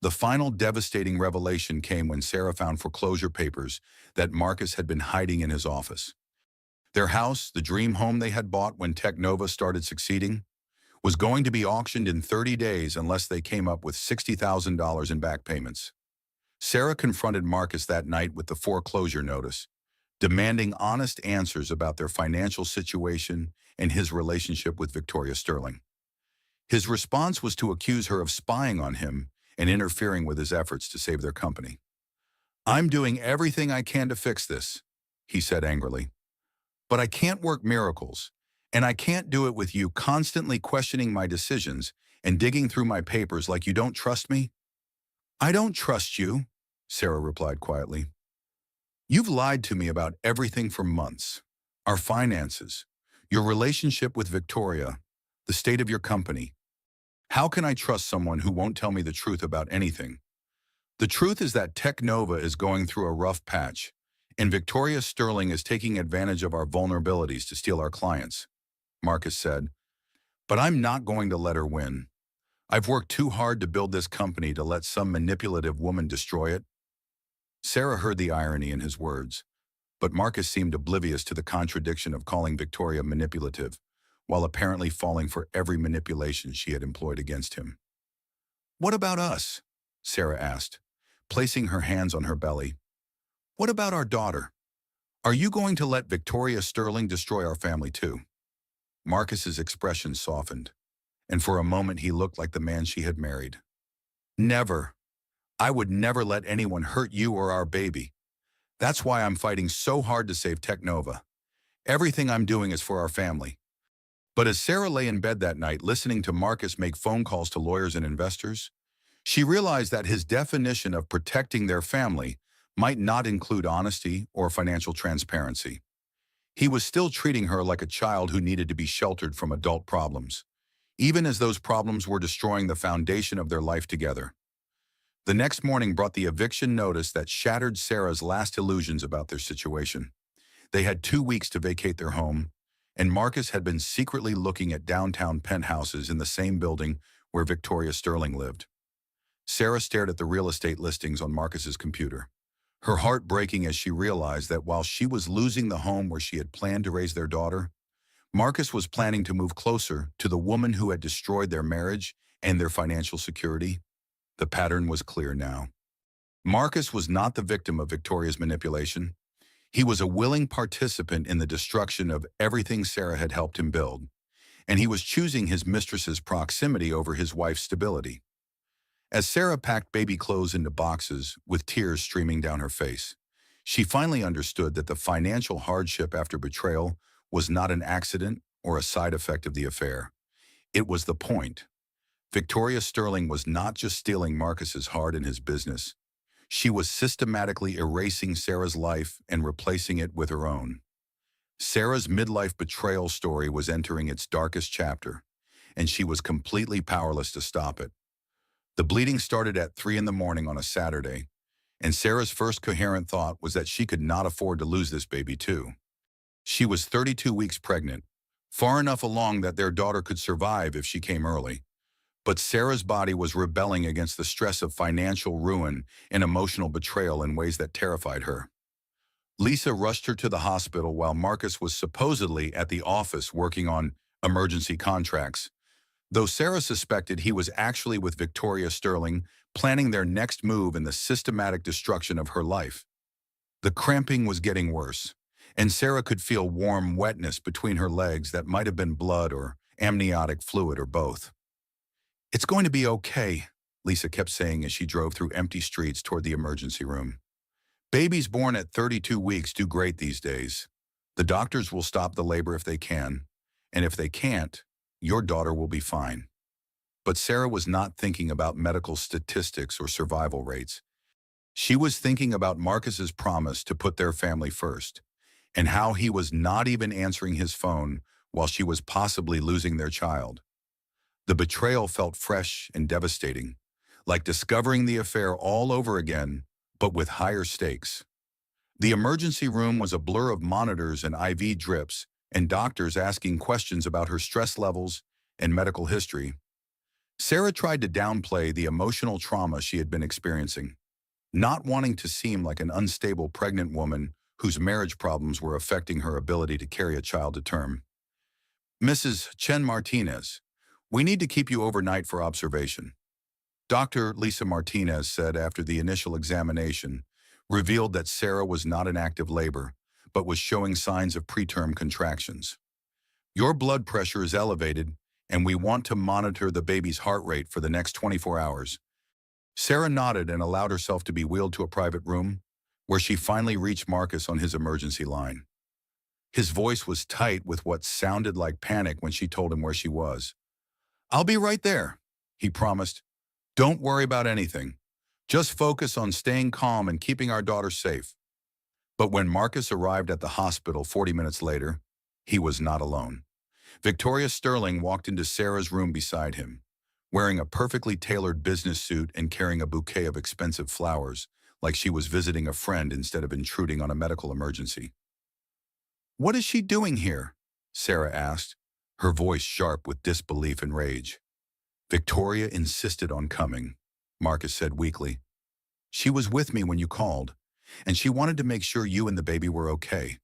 The final devastating revelation came when Sarah found foreclosure papers that Marcus had been hiding in his office. Their house, the dream home they had bought when Technova started succeeding, was going to be auctioned in 30 days unless they came up with $60,000 in back payments. Sarah confronted Marcus that night with the foreclosure notice, demanding honest answers about their financial situation and his relationship with Victoria Sterling. His response was to accuse her of spying on him and interfering with his efforts to save their company. "I'm doing everything I can to fix this," he said angrily. "But I can't work miracles, and I can't do it with you constantly questioning my decisions and digging through my papers like you don't trust me." "I don't trust you," Sarah replied quietly. "You've lied to me about everything for months. Our finances, your relationship with Victoria, the state of your company. How can I trust someone who won't tell me the truth about anything? The truth is that Technova is going through a rough patch, and Victoria Sterling is taking advantage of our vulnerabilities to steal our clients," Marcus said. "But I'm not going to let her win. I've worked too hard to build this company to let some manipulative woman destroy it." Sarah heard the irony in his words, but Marcus seemed oblivious to the contradiction of calling Victoria manipulative, while apparently falling for every manipulation she had employed against him. "What about us?" Sarah asked, placing her hands on her belly. "What about our daughter? Are you going to let Victoria Sterling destroy our family too?" Marcus's expression softened, and for a moment he looked like the man she had married. "Never. I would never let anyone hurt you or our baby. That's why I'm fighting so hard to save Technova. Everything I'm doing is for our family." But as Sarah lay in bed that night listening to Marcus make phone calls to lawyers and investors, She realized that his definition of protecting their family might not include honesty or financial transparency. He was still treating her like a child who needed to be sheltered from adult problems, even as those problems were destroying the foundation of their life together. The next morning brought the eviction notice that shattered Sarah's last illusions about their situation. They had 2 weeks to vacate their home, and Marcus had been secretly looking at downtown penthouses in the same building where Victoria Sterling lived. Sarah stared at the real estate listings on Marcus's computer, her heart breaking as she realized that while she was losing the home where she had planned to raise their daughter, Marcus was planning to move closer to the woman who had destroyed their marriage and their financial security. The pattern was clear now. Marcus was not the victim of Victoria's manipulation. He was a willing participant in the destruction of everything Sarah had helped him build, and he was choosing his mistress's proximity over his wife's stability. As Sarah packed baby clothes into boxes with tears streaming down her face, she finally understood that the financial hardship after betrayal was not an accident or a side effect of the affair. It was the point. Victoria Sterling was not just stealing Marcus's heart and his business. She was systematically erasing Sarah's life and replacing it with her own. Sarah's midlife betrayal story was entering its darkest chapter, and she was completely powerless to stop it. The bleeding started at 3 in the morning on a Saturday, and Sarah's first coherent thought was that she could not afford to lose this baby too. She was 32 weeks pregnant, far enough along that their daughter could survive if she came early. But Sarah's body was rebelling against the stress of financial ruin and emotional betrayal in ways that terrified her. Lisa rushed her to the hospital while Marcus was supposedly at the office working on emergency contracts, though Sarah suspected he was actually with Victoria Sterling, planning their next move in the systematic destruction of her life. The cramping was getting worse, and Sarah could feel warm wetness between her legs that might have been blood or amniotic fluid or both. "It's going to be okay," Lisa kept saying as she drove through empty streets toward the emergency room. "Babies born at 32 weeks do great these days. The doctors will stop the labor if they can, and if they can't, your daughter will be fine." But Sarah was not thinking about medical statistics or survival rates. She was thinking about Marcus's promise to put their family first, and how he was not even answering his phone while she was possibly losing their child. The betrayal felt fresh and devastating, like discovering the affair all over again, but with higher stakes. The emergency room was a blur of monitors and IV drips, and doctors asking questions about her stress levels and medical history. Sarah tried to downplay the emotional trauma she had been experiencing, not wanting to seem like an unstable pregnant woman whose marriage problems were affecting her ability to carry a child to term. "Mrs. Chen Martinez, we need to keep you overnight for observation," Dr. Lisa Martinez said after the initial examination revealed that Sarah was not in active labor, but was showing signs of preterm contractions. "Your blood pressure is elevated, and we want to monitor the baby's heart rate for the next 24 hours. Sarah nodded and allowed herself to be wheeled to a private room, where she finally reached Marcus on his emergency line. His voice was tight with what sounded like panic when she told him where she was. "I'll be right there," he promised. "Don't worry about anything. Just focus on staying calm and keeping our daughter safe." But when Marcus arrived at the hospital 40 minutes later, he was not alone. Victoria Sterling walked into Sarah's room beside him, wearing a perfectly tailored business suit and carrying a bouquet of expensive flowers, like she was visiting a friend instead of intruding on a medical emergency. "What is she doing here?" Sarah asked, her voice sharp with disbelief and rage. "Victoria insisted on coming," Marcus said weakly. "She was with me when you called, and she wanted to make sure you and the baby were okay.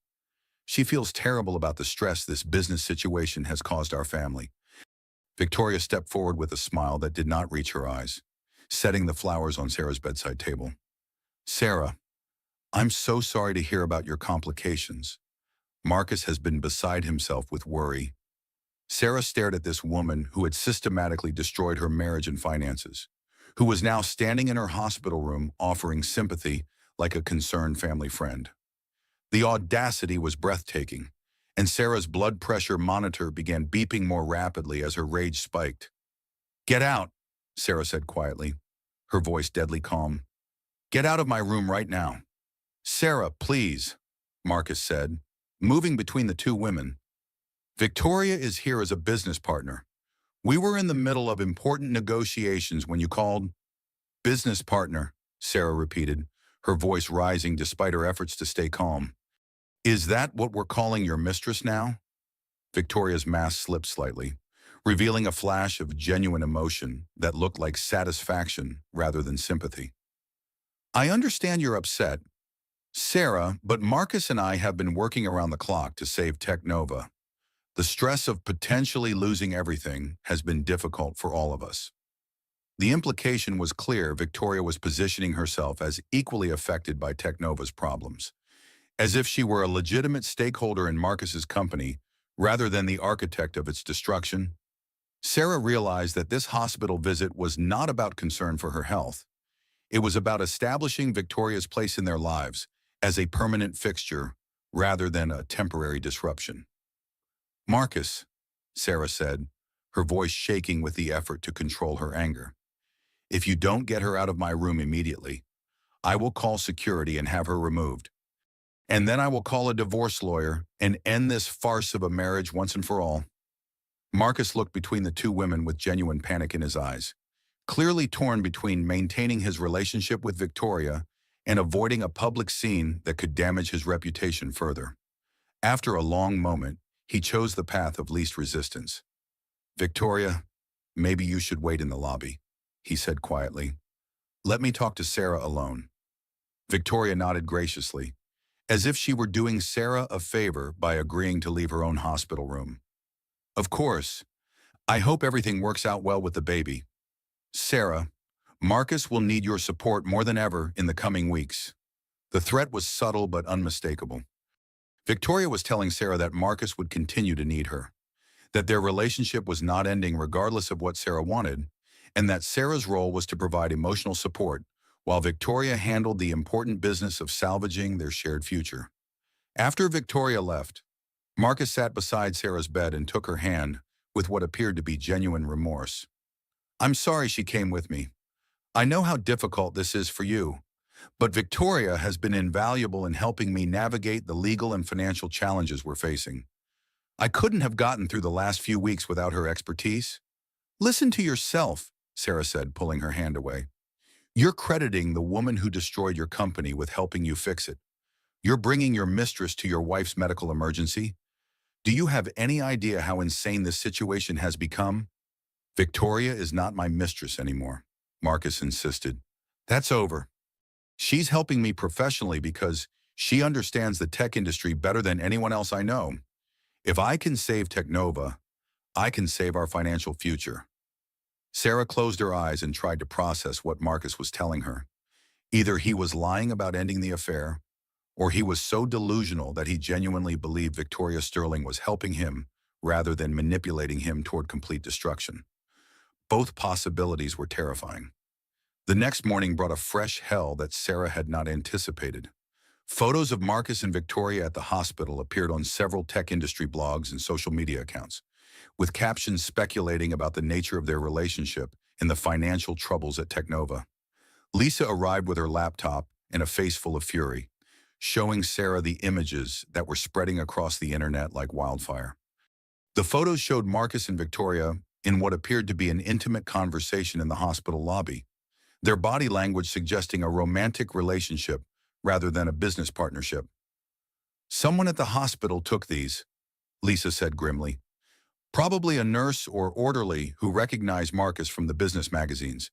She feels terrible about the stress this business situation has caused our family." Victoria stepped forward with a smile that did not reach her eyes, setting the flowers on Sarah's bedside table. "Sarah, I'm so sorry to hear about your complications." Marcus has been beside himself with worry. Sarah stared at this woman who had systematically destroyed her marriage and finances, who was now standing in her hospital room offering sympathy like a concerned family friend. The audacity was breathtaking, and Sarah's blood pressure monitor began beeping more rapidly as her rage spiked. "Get out," Sarah said quietly. her voice deadly calm. "Get out of my room right now." "Sarah, please," Marcus said, moving between the two women. "Victoria is here as a business partner. We were in the middle of important negotiations when you called." "Business partner," Sarah repeated, her voice rising despite her efforts to stay calm. "Is that what we're calling your mistress now?" Victoria's mask slipped slightly, revealing a flash of genuine emotion that looked like satisfaction rather than sympathy. "I understand you're upset, Sarah, but Marcus and I have been working around the clock to save Technova. The stress of potentially losing everything has been difficult for all of us." The implication was clear. Victoria was positioning herself as equally affected by Technova's problems, as if she were a legitimate stakeholder in Marcus's company rather than the architect of its destruction. Sarah realized that this hospital visit was not about concern for her health. It was about establishing Victoria's place in their lives as a permanent fixture rather than a temporary disruption. "Marcus," Sarah said, her voice shaking with the effort to control her anger, "if you don't get her out of my room immediately, I will call security and have her removed. And then I will call a divorce lawyer and end this farce of a marriage once and for all." Marcus looked between the two women with genuine panic in his eyes, clearly torn between maintaining his relationship with Victoria and avoiding a public scene that could damage his reputation further. After a long moment, he chose the path of least resistance. "Victoria, maybe you should wait in the lobby," he said quietly. "Let me talk to Sarah alone." Victoria nodded graciously, as if she were doing Sarah a favor by agreeing to leave her own hospital room. "Of course. I hope everything works out well with the baby. Sarah, Marcus will need your support more than ever in the coming weeks." The threat was subtle but unmistakable. Victoria was telling Sarah that Marcus would continue to need her, that their relationship was not ending regardless of what Sarah wanted, and that Sarah's role was to provide emotional support while Victoria handled the important business of salvaging their shared future. After Victoria left, Marcus sat beside Sarah's bed and took her hand with what appeared to be genuine remorse. "I'm sorry she came with me. I know how difficult this is for you, but Victoria has been invaluable in helping me navigate the legal and financial challenges we're facing. I couldn't have gotten through the last few weeks without her expertise." "Listen to yourself," Sarah said, pulling her hand away. "You're crediting the woman who destroyed your company with helping you fix it. You're bringing your mistress to your wife's medical emergency. Do you have any idea how insane this situation has become?" "Victoria is not my mistress anymore," Marcus insisted. "That's over. She's helping me professionally because she understands the tech industry better than anyone else I know. If I can save Technova, I can save our financial future." Sarah closed her eyes and tried to process what Marcus was telling her. Either he was lying about ending the affair, or he was so delusional that he genuinely believed Victoria Sterling was helping him rather than manipulating him toward complete destruction. Both possibilities were terrifying. The next morning brought a fresh hell that Sarah had not anticipated. Photos of Marcus and Victoria at the hospital appeared on several tech industry blogs and social media accounts, with captions speculating about the nature of their relationship and the financial troubles at Technova. Lisa arrived with her laptop and a face full of fury, showing Sarah the images that were spreading across the internet like wildfire. The photos showed Marcus and Victoria in what appeared to be an intimate conversation in the hospital lobby, their body language suggesting a romantic relationship rather than a business partnership. "Someone at the hospital took these," Lisa said grimly. "Probably a nurse or orderly who recognized Marcus from the business magazines.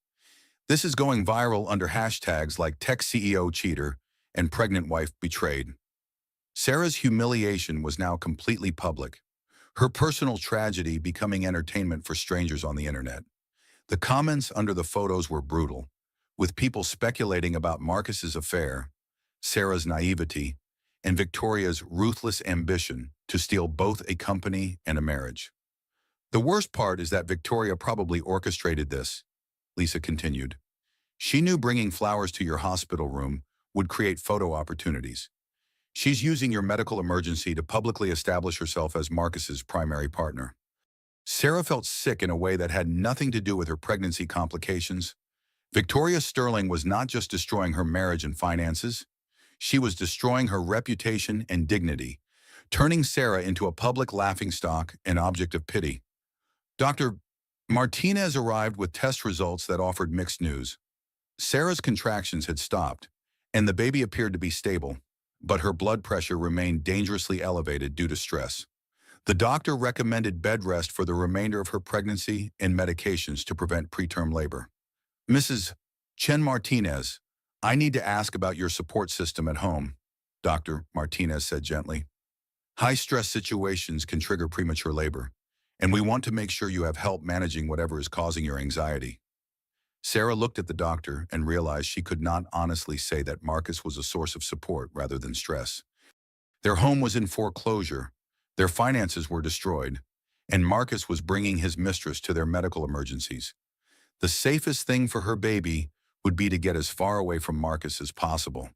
This is going viral under hashtags like Tech CEO Cheater and Pregnant Wife Betrayed." Sarah's humiliation was now completely public, her personal tragedy becoming entertainment for strangers on the internet. The comments under the photos were brutal, with people speculating about Marcus's affair, Sarah's naivety, and Victoria's ruthless ambition to steal both a company and a marriage. "The worst part is that Victoria probably orchestrated this," Lisa continued. "She knew bringing flowers to your hospital room would create photo opportunities. She's using your medical emergency to publicly establish herself as Marcus's primary partner." Sarah felt sick in a way that had nothing to do with her pregnancy complications. Victoria Sterling was not just destroying her marriage and finances, she was destroying her reputation and dignity, turning Sarah into a public laughingstock and object of pity. Dr. Martinez arrived with test results that offered mixed news. Sarah's contractions had stopped, and the baby appeared to be stable, but her blood pressure remained dangerously elevated due to stress. The doctor recommended bed rest for the remainder of her pregnancy and medications to prevent preterm labor. Mrs. Chen Martinez, I need to ask about your support system at home, Dr. Martinez said gently. High-stress situations can trigger premature labor, and we want to make sure you have help managing whatever is causing your anxiety. Sarah looked at the doctor and realized she could not honestly say that Marcus was a source of support rather than stress. Their home was in foreclosure, their finances were destroyed, and Marcus was bringing his mistress to their medical emergencies. The safest thing for her baby would be to get as far away from Marcus as possible.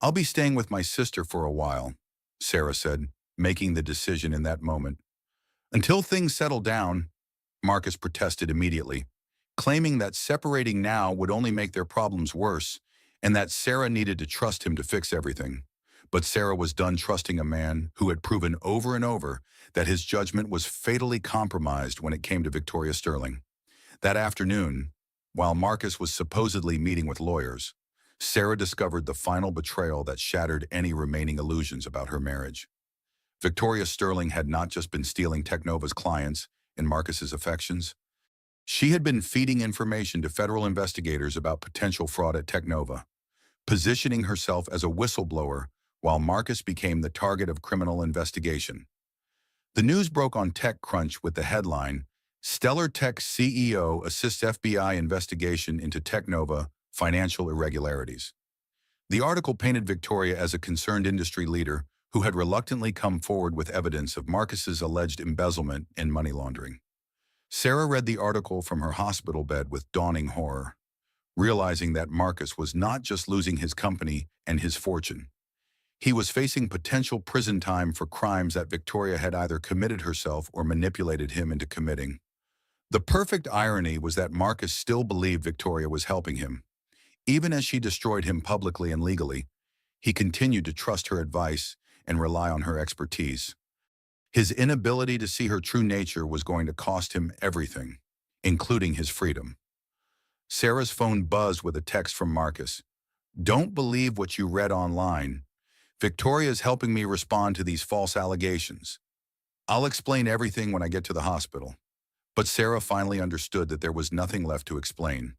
I'll be staying with my sister for a while, Sarah said, making the decision in that moment. Until things settle down, Marcus protested immediately, claiming that separating now would only make their problems worse and that Sarah needed to trust him to fix everything. But Sarah was done trusting a man who had proven over and over that his judgment was fatally compromised when it came to Victoria Sterling. That afternoon, while Marcus was supposedly meeting with lawyers, Sarah discovered the final betrayal that shattered any remaining illusions about her marriage. Victoria Sterling had not just been stealing Technova's clients and Marcus's affections. She had been feeding information to federal investigators about potential fraud at Technova, positioning herself as a whistleblower while Marcus became the target of criminal investigation. The news broke on TechCrunch with the headline, Stellar Tech CEO assists FBI investigation into Technova financial irregularities. The article painted Victoria as a concerned industry leader who had reluctantly come forward with evidence of Marcus's alleged embezzlement and money laundering. Sarah read the article from her hospital bed with dawning horror, realizing that Marcus was not just losing his company and his fortune. He was facing potential prison time for crimes that Victoria had either committed herself or manipulated him into committing. The perfect irony was that Marcus still believed Victoria was helping him. Even as she destroyed him publicly and legally, he continued to trust her advice and rely on her expertise. His inability to see her true nature was going to cost him everything, including his freedom. Sarah's phone buzzed with a text from Marcus. Don't believe what you read online. Victoria is helping me respond to these false allegations. I'll explain everything when I get to the hospital. But Sarah finally understood that there was nothing left to explain.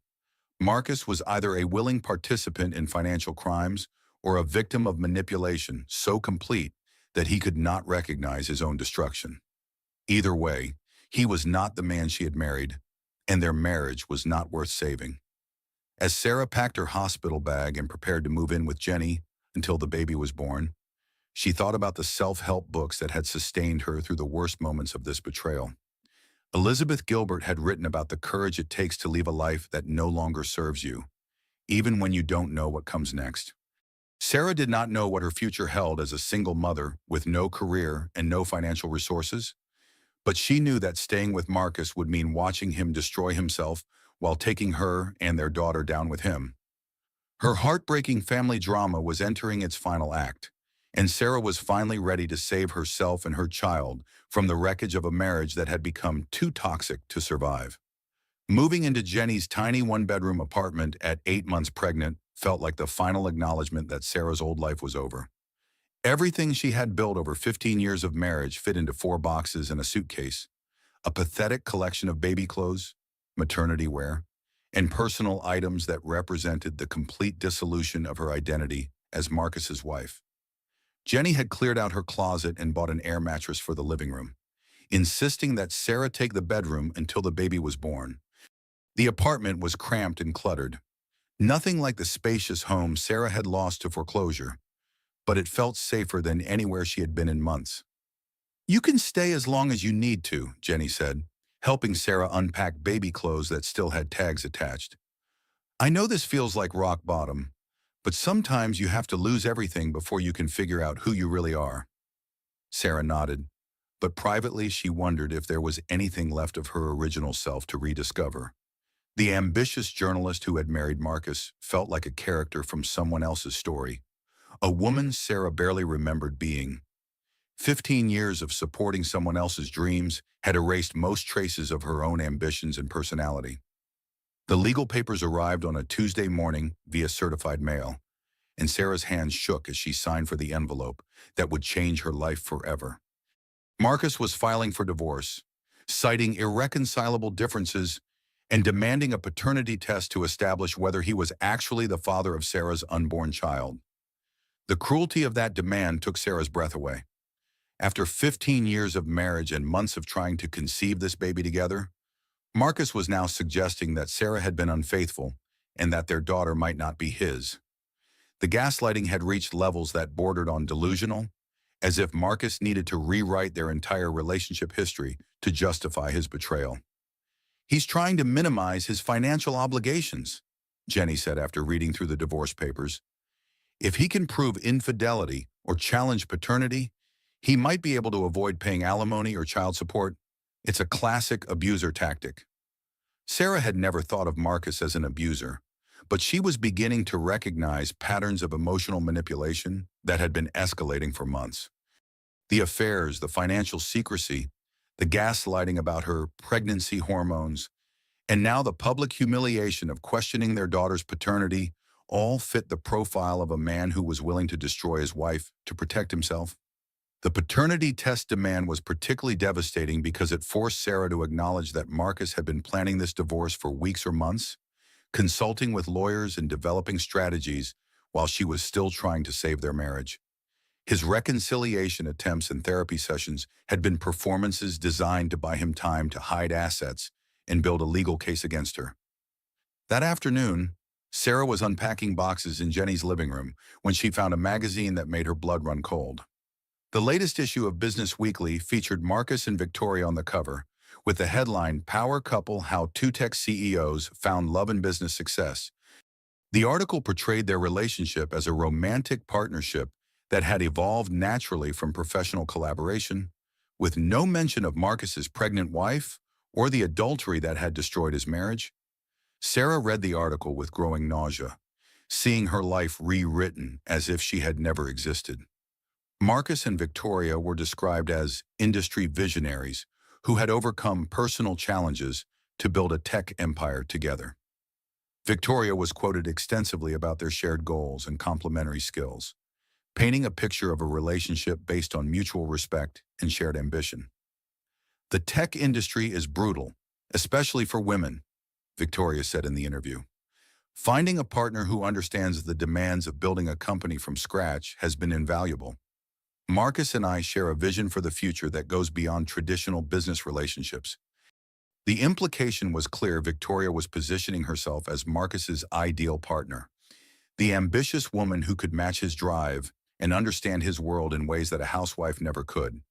Marcus was either a willing participant in financial crimes or a victim of manipulation so complete that he could not recognize his own destruction. Either way, he was not the man she had married, and their marriage was not worth saving. As Sarah packed her hospital bag and prepared to move in with Jenny until the baby was born, she thought about the self-help books that had sustained her through the worst moments of this betrayal. Elizabeth Gilbert had written about the courage it takes to leave a life that no longer serves you, even when you don't know what comes next. Sarah did not know what her future held as a single mother with no career and no financial resources, but she knew that staying with Marcus would mean watching him destroy himself while taking her and their daughter down with him. Her heartbreaking family drama was entering its final act, and Sarah was finally ready to save herself and her child from the wreckage of a marriage that had become too toxic to survive. Moving into Jenny's tiny one-bedroom apartment at 8 months pregnant felt like the final acknowledgement that Sarah's old life was over. Everything she had built over 15 years of marriage fit into 4 boxes and a suitcase, a pathetic collection of baby clothes, maternity wear, and personal items that represented the complete dissolution of her identity as Marcus's wife. Jenny had cleared out her closet and bought an air mattress for the living room, insisting that Sarah take the bedroom until the baby was born. The apartment was cramped and cluttered. Nothing like the spacious home Sarah had lost to foreclosure, but it felt safer than anywhere she had been in months. You can stay as long as you need to, Jenny said, helping Sarah unpack baby clothes that still had tags attached. I know this feels like rock bottom, but sometimes you have to lose everything before you can figure out who you really are. Sarah nodded, but privately she wondered if there was anything left of her original self to rediscover. The ambitious journalist who had married Marcus felt like a character from someone else's story, a woman Sarah barely remembered being. 15 years of supporting someone else's dreams had erased most traces of her own ambitions and personality. The legal papers arrived on a Tuesday morning via certified mail, and Sarah's hands shook as she signed for the envelope that would change her life forever. Marcus was filing for divorce, citing irreconcilable differences and demanding a paternity test to establish whether he was actually the father of Sarah's unborn child. The cruelty of that demand took Sarah's breath away. After 15 years of marriage and months of trying to conceive this baby together, Marcus was now suggesting that Sarah had been unfaithful and that their daughter might not be his. The gaslighting had reached levels that bordered on delusional, as if Marcus needed to rewrite their entire relationship history to justify his betrayal. "He's trying to minimize his financial obligations," Jenny said after reading through the divorce papers. "If he can prove infidelity or challenge paternity, he might be able to avoid paying alimony or child support. It's a classic abuser tactic." Sarah had never thought of Marcus as an abuser, but she was beginning to recognize patterns of emotional manipulation that had been escalating for months. The affairs, the financial secrecy, the gaslighting about her pregnancy hormones, and now the public humiliation of questioning their daughter's paternity all fit the profile of a man who was willing to destroy his wife to protect himself. The paternity test demand was particularly devastating because it forced Sarah to acknowledge that Marcus had been planning this divorce for weeks or months, consulting with lawyers and developing strategies while she was still trying to save their marriage. His reconciliation attempts and therapy sessions had been performances designed to buy him time to hide assets and build a legal case against her. That afternoon, Sarah was unpacking boxes in Jenny's living room when she found a magazine that made her blood run cold. The latest issue of Business Weekly featured Marcus and Victoria on the cover, with the headline, "Power Couple: How Two Tech CEOs Found Love and Business Success." The article portrayed their relationship as a romantic partnership that had evolved naturally from professional collaboration, with no mention of Marcus's pregnant wife or the adultery that had destroyed his marriage. Sarah read the article with growing nausea, seeing her life rewritten as if she had never existed. Marcus and Victoria were described as industry visionaries who had overcome personal challenges to build a tech empire together. Victoria was quoted extensively about their shared goals and complementary skills, painting a picture of a relationship based on mutual respect and shared ambition. "The tech industry is brutal, especially for women," Victoria said in the interview. "Finding a partner who understands the demands of building a company from scratch has been invaluable. Marcus and I share a vision for the future that goes beyond traditional business relationships." The implication was clear. Victoria was positioning herself as Marcus's ideal partner, the ambitious woman who could match his drive and understand his world in ways that a housewife never could.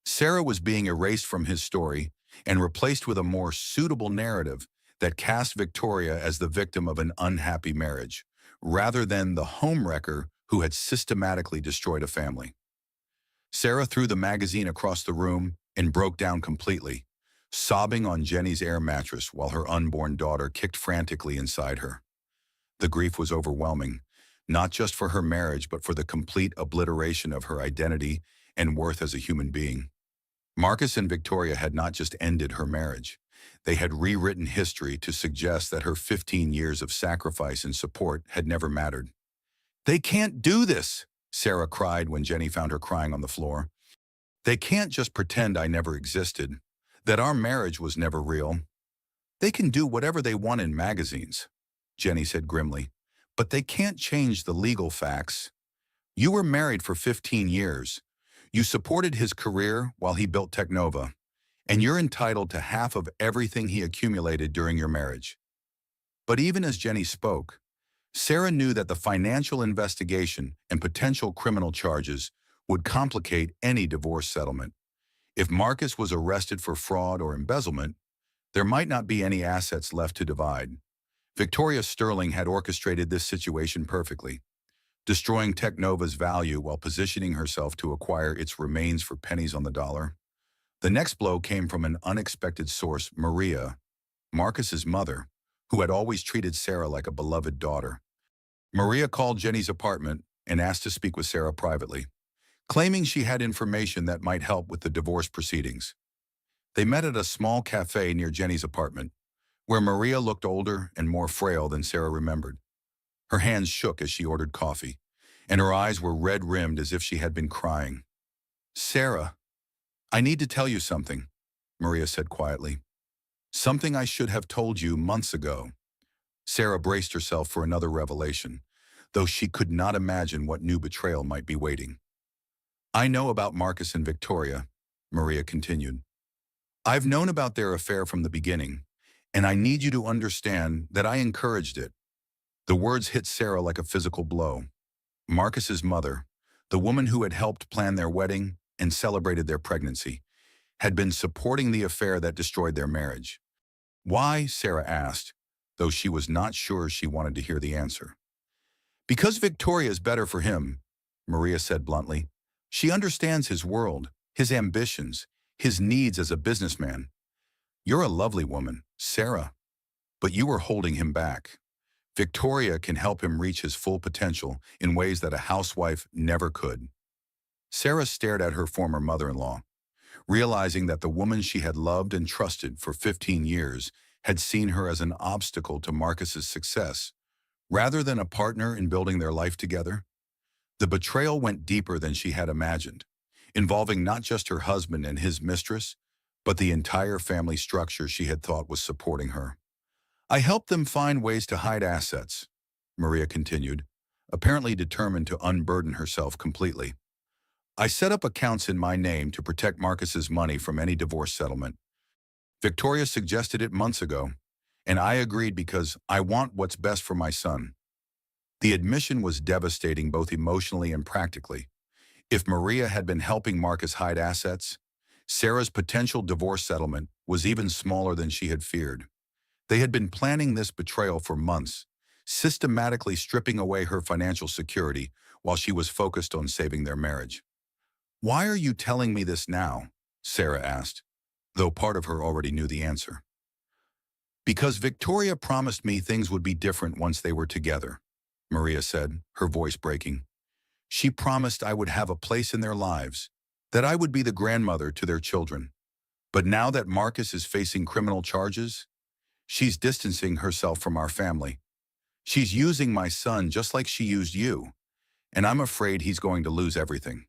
Sarah was being erased from his story and replaced with a more suitable narrative that cast Victoria as the victim of an unhappy marriage, rather than the homewrecker who had systematically destroyed a family. Sarah threw the magazine across the room and broke down completely, sobbing on Jenny's air mattress while her unborn daughter kicked frantically inside her. The grief was overwhelming, not just for her marriage, but for the complete obliteration of her identity and worth as a human being. Marcus and Victoria had not just ended her marriage. They had rewritten history to suggest that her 15 years of sacrifice and support had never mattered. "They can't do this," Sarah cried when Jenny found her crying on the floor. "They can't just pretend I never existed, that our marriage was never real. They can do whatever they want in magazines," Jenny said grimly, "but they can't change the legal facts. You were married for 15 years. You supported his career while he built Technova, and you're entitled to half of everything he accumulated during your marriage." But even as Jenny spoke, Sarah knew that the financial investigation and potential criminal charges would complicate any divorce settlement. If Marcus was arrested for fraud or embezzlement, there might not be any assets left to divide. Victoria Sterling had orchestrated this situation perfectly, destroying Technova's value while positioning herself to acquire its remains for pennies on the dollar. The next blow came from an unexpected source, Maria, Marcus's mother, who had always treated Sarah like a beloved daughter. Maria called Jenny's apartment and asked to speak with Sarah privately, claiming she had information that might help with the divorce proceedings. They met at a small cafe near Jenny's apartment, where Maria looked older and more frail than Sarah remembered. Her hands shook as she ordered coffee, and her eyes were red-rimmed as if she had been crying. "Sarah, I need to tell you something," Maria said quietly. "Something I should have told you months ago." Sarah braced herself for another revelation, though she could not imagine what new betrayal might be waiting. "I know about Marcus and Victoria," Maria continued. "I've known about their affair from the beginning, and I need you to understand that I encouraged it." The words hit Sarah like a physical blow. Marcus's mother, the woman who had helped plan their wedding and celebrated their pregnancy, had been supporting the affair that destroyed their marriage. Why? Sarah asked, though she was not sure she wanted to hear the answer. "Because Victoria is better for him," Maria said bluntly. "She understands his world, his ambitions, his needs as a businessman. You're a lovely woman, Sarah, but you are holding him back. Victoria can help him reach his full potential in ways that a housewife never could." Sarah stared at her former mother-in-law, realizing that the woman she had loved and trusted for 15 years had seen her as an obstacle to Marcus's success, rather than a partner in building their life together. The betrayal went deeper than she had imagined, involving not just her husband and his mistress, but the entire family structure she had thought was supporting her. "I helped them find ways to hide assets," Maria continued, apparently determined to unburden herself completely. "I set up accounts in my name to protect Marcus's money from any divorce settlement. Victoria suggested it months ago, and I agreed because I want what's best for my son." The admission was devastating both emotionally and practically. If Maria had been helping Marcus hide assets, Sarah's potential divorce settlement was even smaller than she had feared. They had been planning this betrayal for months, systematically stripping away her financial security while she was focused on saving their marriage. "Why are you telling me this now?" Sarah asked, though part of her already knew the answer. "Because Victoria promised me things would be different once they were together," Maria said, her voice breaking. "She promised I would have a place in their lives, that I would be the grandmother to their children. But now that Marcus is facing criminal charges, she's distancing herself from our family. She's using my son just like she used you, and I'm afraid he's going to lose everything."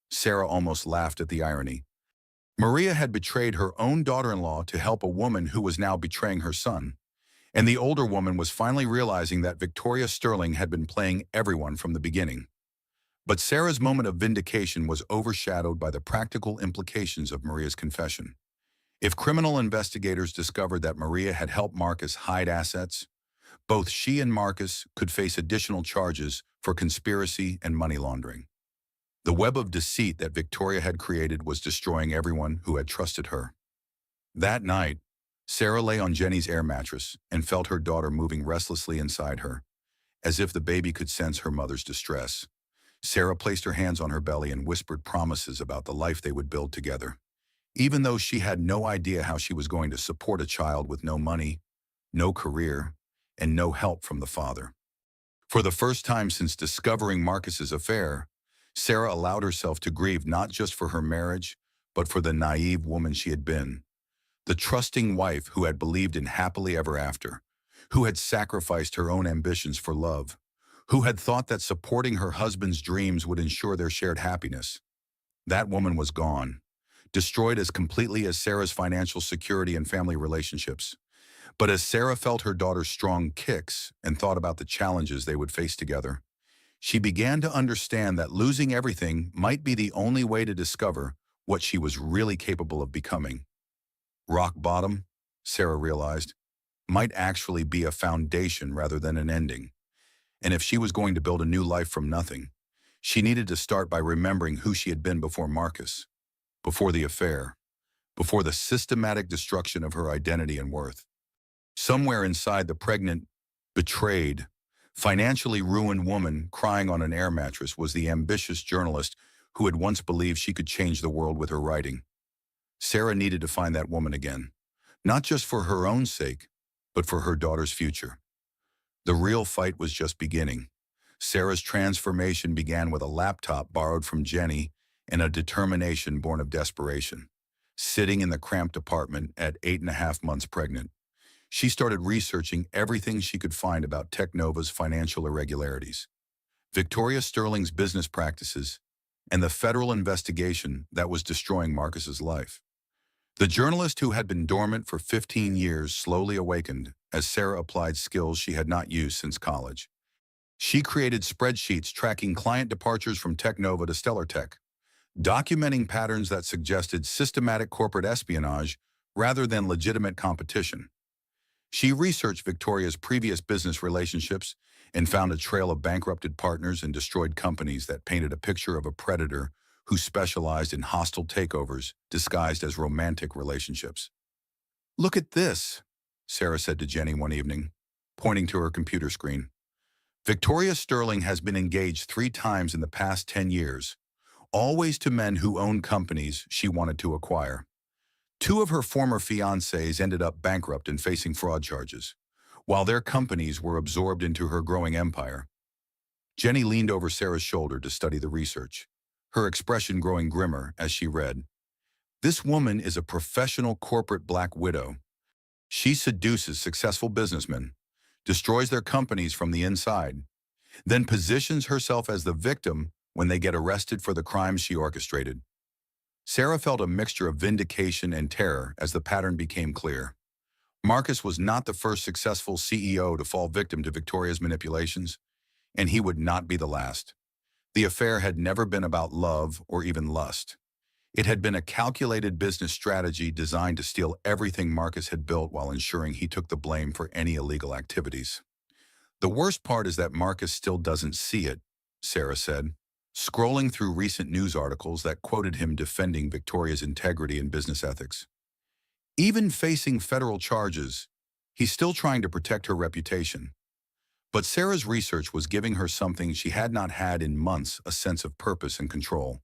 Sarah almost laughed at the irony. Maria had betrayed her own daughter-in-law to help a woman who was now betraying her son, and the older woman was finally realizing that Victoria Sterling had been playing everyone from the beginning. But Sarah's moment of vindication was overshadowed by the practical implications of Maria's confession. If criminal investigators discovered that Maria had helped Marcus hide assets, both she and Marcus could face additional charges for conspiracy and money laundering. The web of deceit that Victoria had created was destroying everyone who had trusted her. That night, Sarah lay on Jenny's air mattress and felt her daughter moving restlessly inside her, as if the baby could sense her mother's distress. Sarah placed her hands on her belly and whispered promises about the life they would build together, even though she had no idea how she was going to support a child with no money, no career, and no help from the father. For the first time since discovering Marcus's affair, Sarah allowed herself to grieve not just for her marriage, but for the naive woman she had been. The trusting wife who had believed in happily ever after, who had sacrificed her own ambitions for love, who had thought that supporting her husband's dreams would ensure their shared happiness. That woman was gone, destroyed as completely as Sarah's financial security and family relationships. But as Sarah felt her daughter's strong kicks and thought about the challenges they would face together, she began to understand that losing everything might be the only way to discover what she was really capable of becoming. Rock bottom, Sarah realized, might actually be a foundation rather than an ending. And if she was going to build a new life from nothing, she needed to start by remembering who she had been before Marcus, before the affair, before the systematic destruction of her identity and worth. Somewhere inside the pregnant, betrayed, financially ruined woman crying on an air mattress was the ambitious journalist who had once believed she could change the world with her writing. Sarah needed to find that woman again, not just for her own sake, but for her daughter's future. The real fight was just beginning. Sarah's transformation began with a laptop borrowed from Jenny and a determination born of desperation. Sitting in the cramped apartment at 8.5 months pregnant, she started researching everything she could find about Technova's financial irregularities, Victoria Sterling's business practices, and the federal investigation that was destroying Marcus's life. The journalist who had been dormant for 15 years slowly awakened as Sarah applied skills she had not used since college. She created spreadsheets tracking client departures from Technova to StellarTech, documenting patterns that suggested systematic corporate espionage rather than legitimate competition. She researched Victoria's previous business relationships and found a trail of bankrupted partners and destroyed companies that painted a picture of a predator who specialized in hostile takeovers disguised as romantic relationships. "Look at this," Sarah said to Jenny one evening, pointing to her computer screen. "Victoria Sterling has been engaged 3 times in the past 10 years, always to men who own companies she wanted to acquire. 2 of her former fiancés ended up bankrupt and facing fraud charges, while their companies were absorbed into her growing empire." Jenny leaned over Sarah's shoulder to study the research, her expression growing grimmer as she read. "This woman is a professional corporate black widow. She seduces successful businessmen, destroys their companies from the inside, then positions herself as the victim when they get arrested for the crimes she orchestrated." Sarah felt a mixture of vindication and terror as the pattern became clear. Marcus was not the first successful CEO to fall victim to Victoria's manipulations, and he would not be the last. The affair had never been about love or even lust. It had been a calculated business strategy designed to steal everything Marcus had built while ensuring he took the blame for any illegal activities. "The worst part is that Marcus still doesn't see it," Sarah said, scrolling through recent news articles that quoted him defending Victoria's integrity and business ethics. Even facing federal charges, he's still trying to protect her reputation. But Sarah's research was giving her something she had not had in months, a sense of purpose and control.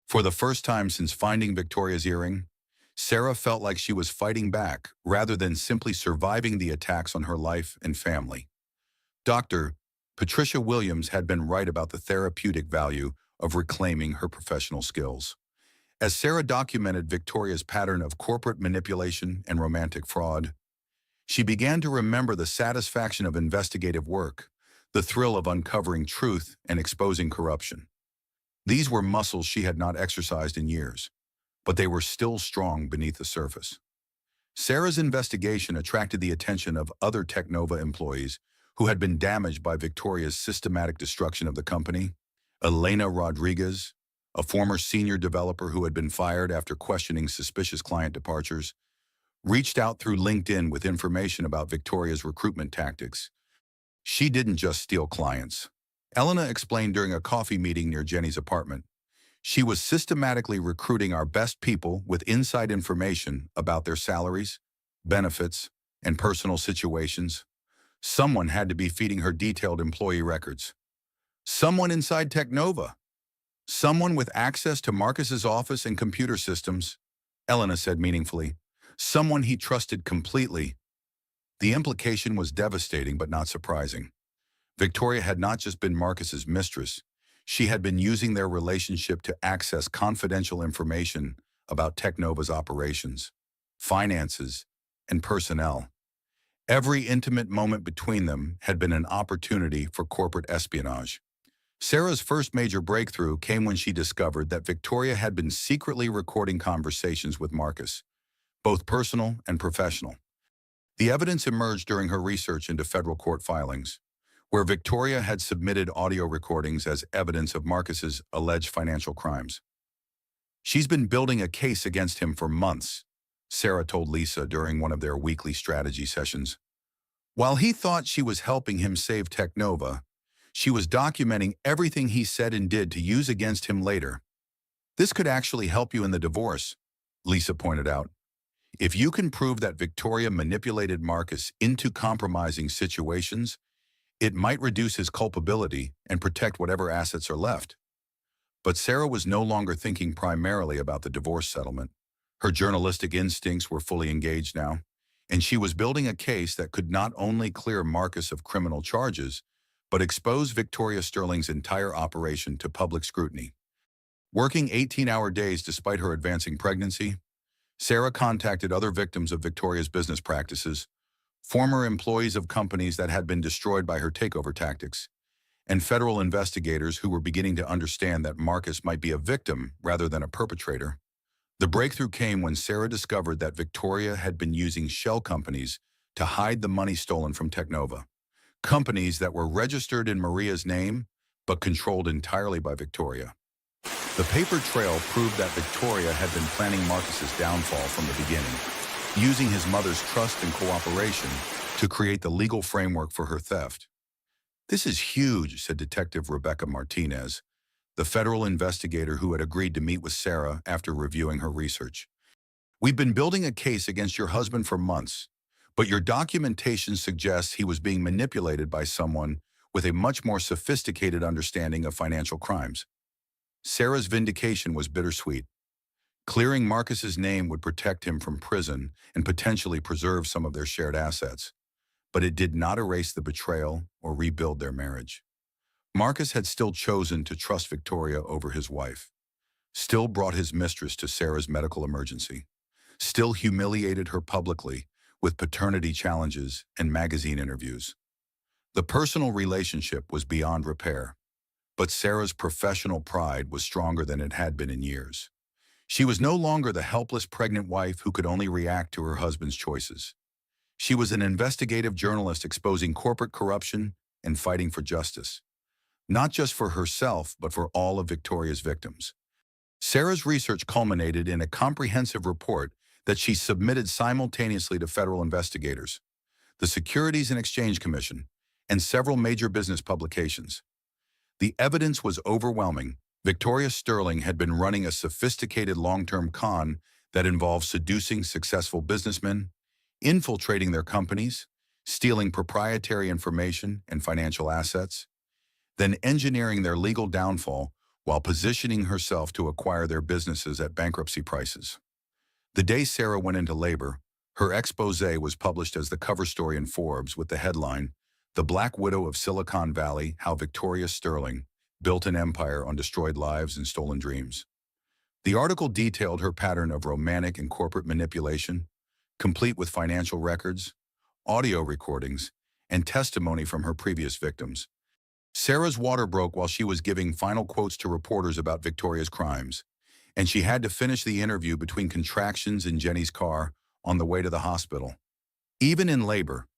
For the first time since finding Victoria's earring, Sarah felt like she was fighting back rather than simply surviving the attacks on her life and family. Dr. Patricia Williams had been right about the therapeutic value of reclaiming her professional skills. As Sarah documented Victoria's pattern of corporate manipulation and romantic fraud, she began to remember the satisfaction of investigative work, the thrill of uncovering truth and exposing corruption. These were muscles she had not exercised in years, but they were still strong beneath the surface. Sarah's investigation attracted the attention of other Technova employees who had been damaged by Victoria's systematic destruction of the company. Elena Rodriguez, a former senior developer who had been fired after questioning suspicious client departures, reached out through LinkedIn with information about Victoria's recruitment tactics. "She didn't just steal clients," Elena explained during a coffee meeting near Jenny's apartment. "She was systematically recruiting our best people with inside information about their salaries, benefits, and personal situations. Someone had to be feeding her detailed employee records. Someone inside Technova. Someone with access to Marcus's office and computer systems," Elena said meaningfully. "Someone he trusted completely." The implication was devastating but not surprising. Victoria had not just been Marcus's mistress, she had been using their relationship to access confidential information about Technova's operations, finances, and personnel. Every intimate moment between them had been an opportunity for corporate espionage. Sarah's first major breakthrough came when she discovered that Victoria had been secretly recording conversations with Marcus, both personal and professional. The evidence emerged during her research into federal court filings, where Victoria had submitted audio recordings as evidence of Marcus's alleged financial crimes. "She's been building a case against him for months," Sarah told Lisa during one of their weekly strategy sessions. "While he thought she was helping him save Technova, she was documenting everything he said and did to use against him later. This could actually help you in the divorce," Lisa pointed out. "If you can prove that Victoria manipulated Marcus into compromising situations, it might reduce his culpability and protect whatever assets are left." But Sarah was no longer thinking primarily about the divorce settlement. Her journalistic instincts were fully engaged now. and she was building a case that could not only clear Marcus of criminal charges, but expose Victoria Sterling's entire operation to public scrutiny. Working 18-hour days despite her advancing pregnancy, Sarah contacted other victims of Victoria's business practices, former employees of companies that had been destroyed by her takeover tactics, and federal investigators who were beginning to understand that Marcus might be a victim rather than a perpetrator. The breakthrough came when Sarah discovered that Victoria had been using shell companies to hide the money stolen from Technova, companies that were registered in Maria's name but controlled entirely by Victoria. The paper trail proved that Victoria had been planning Marcus's downfall from the beginning, using his mother's trust and cooperation to create the legal framework for her theft. "This is huge," said Detective Rebecca Martinez, the federal investigator who had agreed to meet with Sarah after reviewing her research. "We've been building a case against your husband for months, but your documentation suggests he was being manipulated by someone with a much more sophisticated understanding of financial crimes." Sarah's vindication was bittersweet. Clearing Marcus's name would protect him from prison and potentially preserve some of their shared assets, but it did not erase the betrayal or rebuild their marriage. Marcus had still chosen to trust Victoria over his wife, still brought his mistress to Sarah's medical emergency, still humiliated her publicly with paternity challenges and magazine interviews. The personal relationship was beyond repair, but Sarah's professional pride was stronger than it had been in years. She was no longer the helpless pregnant wife who could only react to her husband's choices. She was an investigative journalist exposing corporate corruption and fighting for justice, not just for herself, but for all of Victoria's victims. Sarah's research culminated in a comprehensive report that she submitted simultaneously to federal investigators, the Securities and Exchange Commission, and several major business publications. The evidence was overwhelming. Victoria Sterling had been running a sophisticated long-term con that involved seducing successful businessmen, infiltrating their companies, stealing proprietary information and financial assets, then engineering their legal downfall while positioning herself to acquire their businesses at bankruptcy prices. The day Sarah went into labor, her expose was published as the cover story in Forbes with the headline, "The Black Widow of Silicon Valley, How Victoria Sterling Built an Empire on Destroyed Lives and Stolen Dreams." The article detailed her pattern of romantic and corporate manipulation, complete with financial records, audio recordings, and testimony from her previous victims. Sarah's water broke while she was giving final quotes to reporters about Victoria's crimes, and she had to finish the interview between contractions in Jenny's car on the way to the hospital. Even in labor,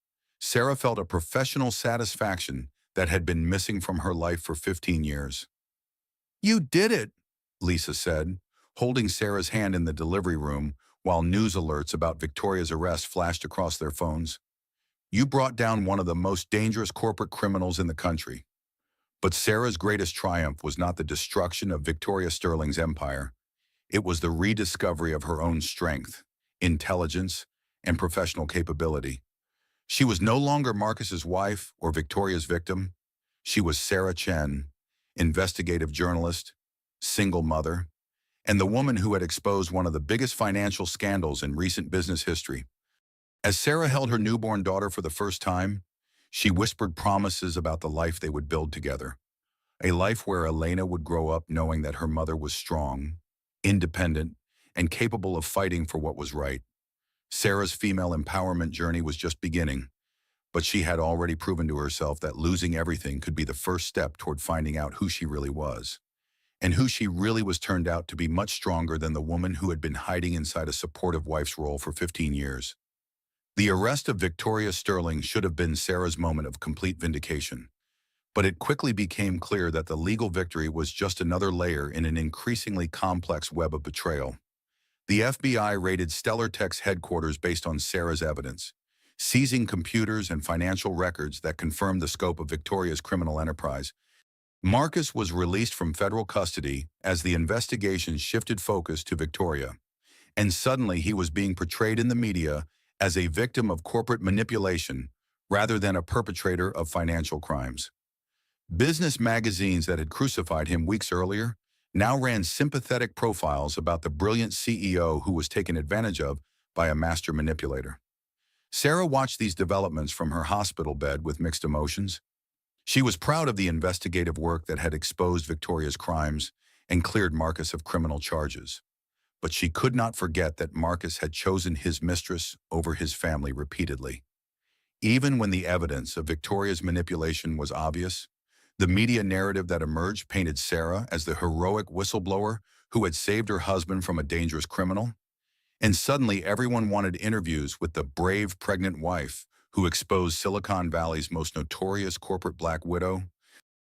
Sarah felt a professional satisfaction that had been missing from her life for 15 years. "You did it," Lisa said, holding Sarah's hand in the delivery room while news alerts about Victoria's arrest flashed across their phones. "You brought down one of the most dangerous corporate criminals in the country." But Sarah's greatest triumph was not the destruction of Victoria Sterling's empire. It was the rediscovery of her own strength, intelligence, and professional capability. She was no longer Marcus's wife or Victoria's victim. She was Sarah Chen, investigative journalist, single mother, and the woman who had exposed one of the biggest financial scandals in recent business history. As Sarah held her newborn daughter for the first time, she whispered promises about the life they would build together. A life where Elena would grow up knowing that her mother was strong, independent, and capable of fighting for what was right. Sarah's female empowerment journey was just beginning, but she had already proven to herself that losing everything could be the first step toward finding out who she really was. And who she really was turned out to be much stronger than the woman who had been hiding inside a supportive wife's role for 15 years. The arrest of Victoria Sterling should have been Sarah's moment of complete vindication, but it quickly became clear that the legal victory was just another layer in an increasingly complex web of betrayal. The FBI raided Stellar Tech's headquarters based on Sarah's evidence, seizing computers and financial records that confirmed the scope of Victoria's criminal enterprise. Marcus was released from federal custody as the investigation shifted focus to Victoria, and suddenly he was being portrayed in the media as a victim of corporate manipulation rather than a perpetrator of financial crimes. Business magazines that had crucified him weeks earlier now ran sympathetic profiles about the brilliant CEO who was taken advantage of by a master manipulator. Sarah watched these developments from her hospital bed with mixed emotions. She was proud of the investigative work that had exposed Victoria's crimes and cleared Marcus of criminal charges. But she could not forget that Marcus had chosen his mistress over his family repeatedly. Even when the evidence of Victoria's manipulation was obvious, the media narrative that emerged painted Sarah as the heroic whistleblower who had saved her husband from a dangerous criminal. And suddenly everyone wanted interviews with the brave pregnant wife who exposed Silicon Valley's most notorious corporate black widow.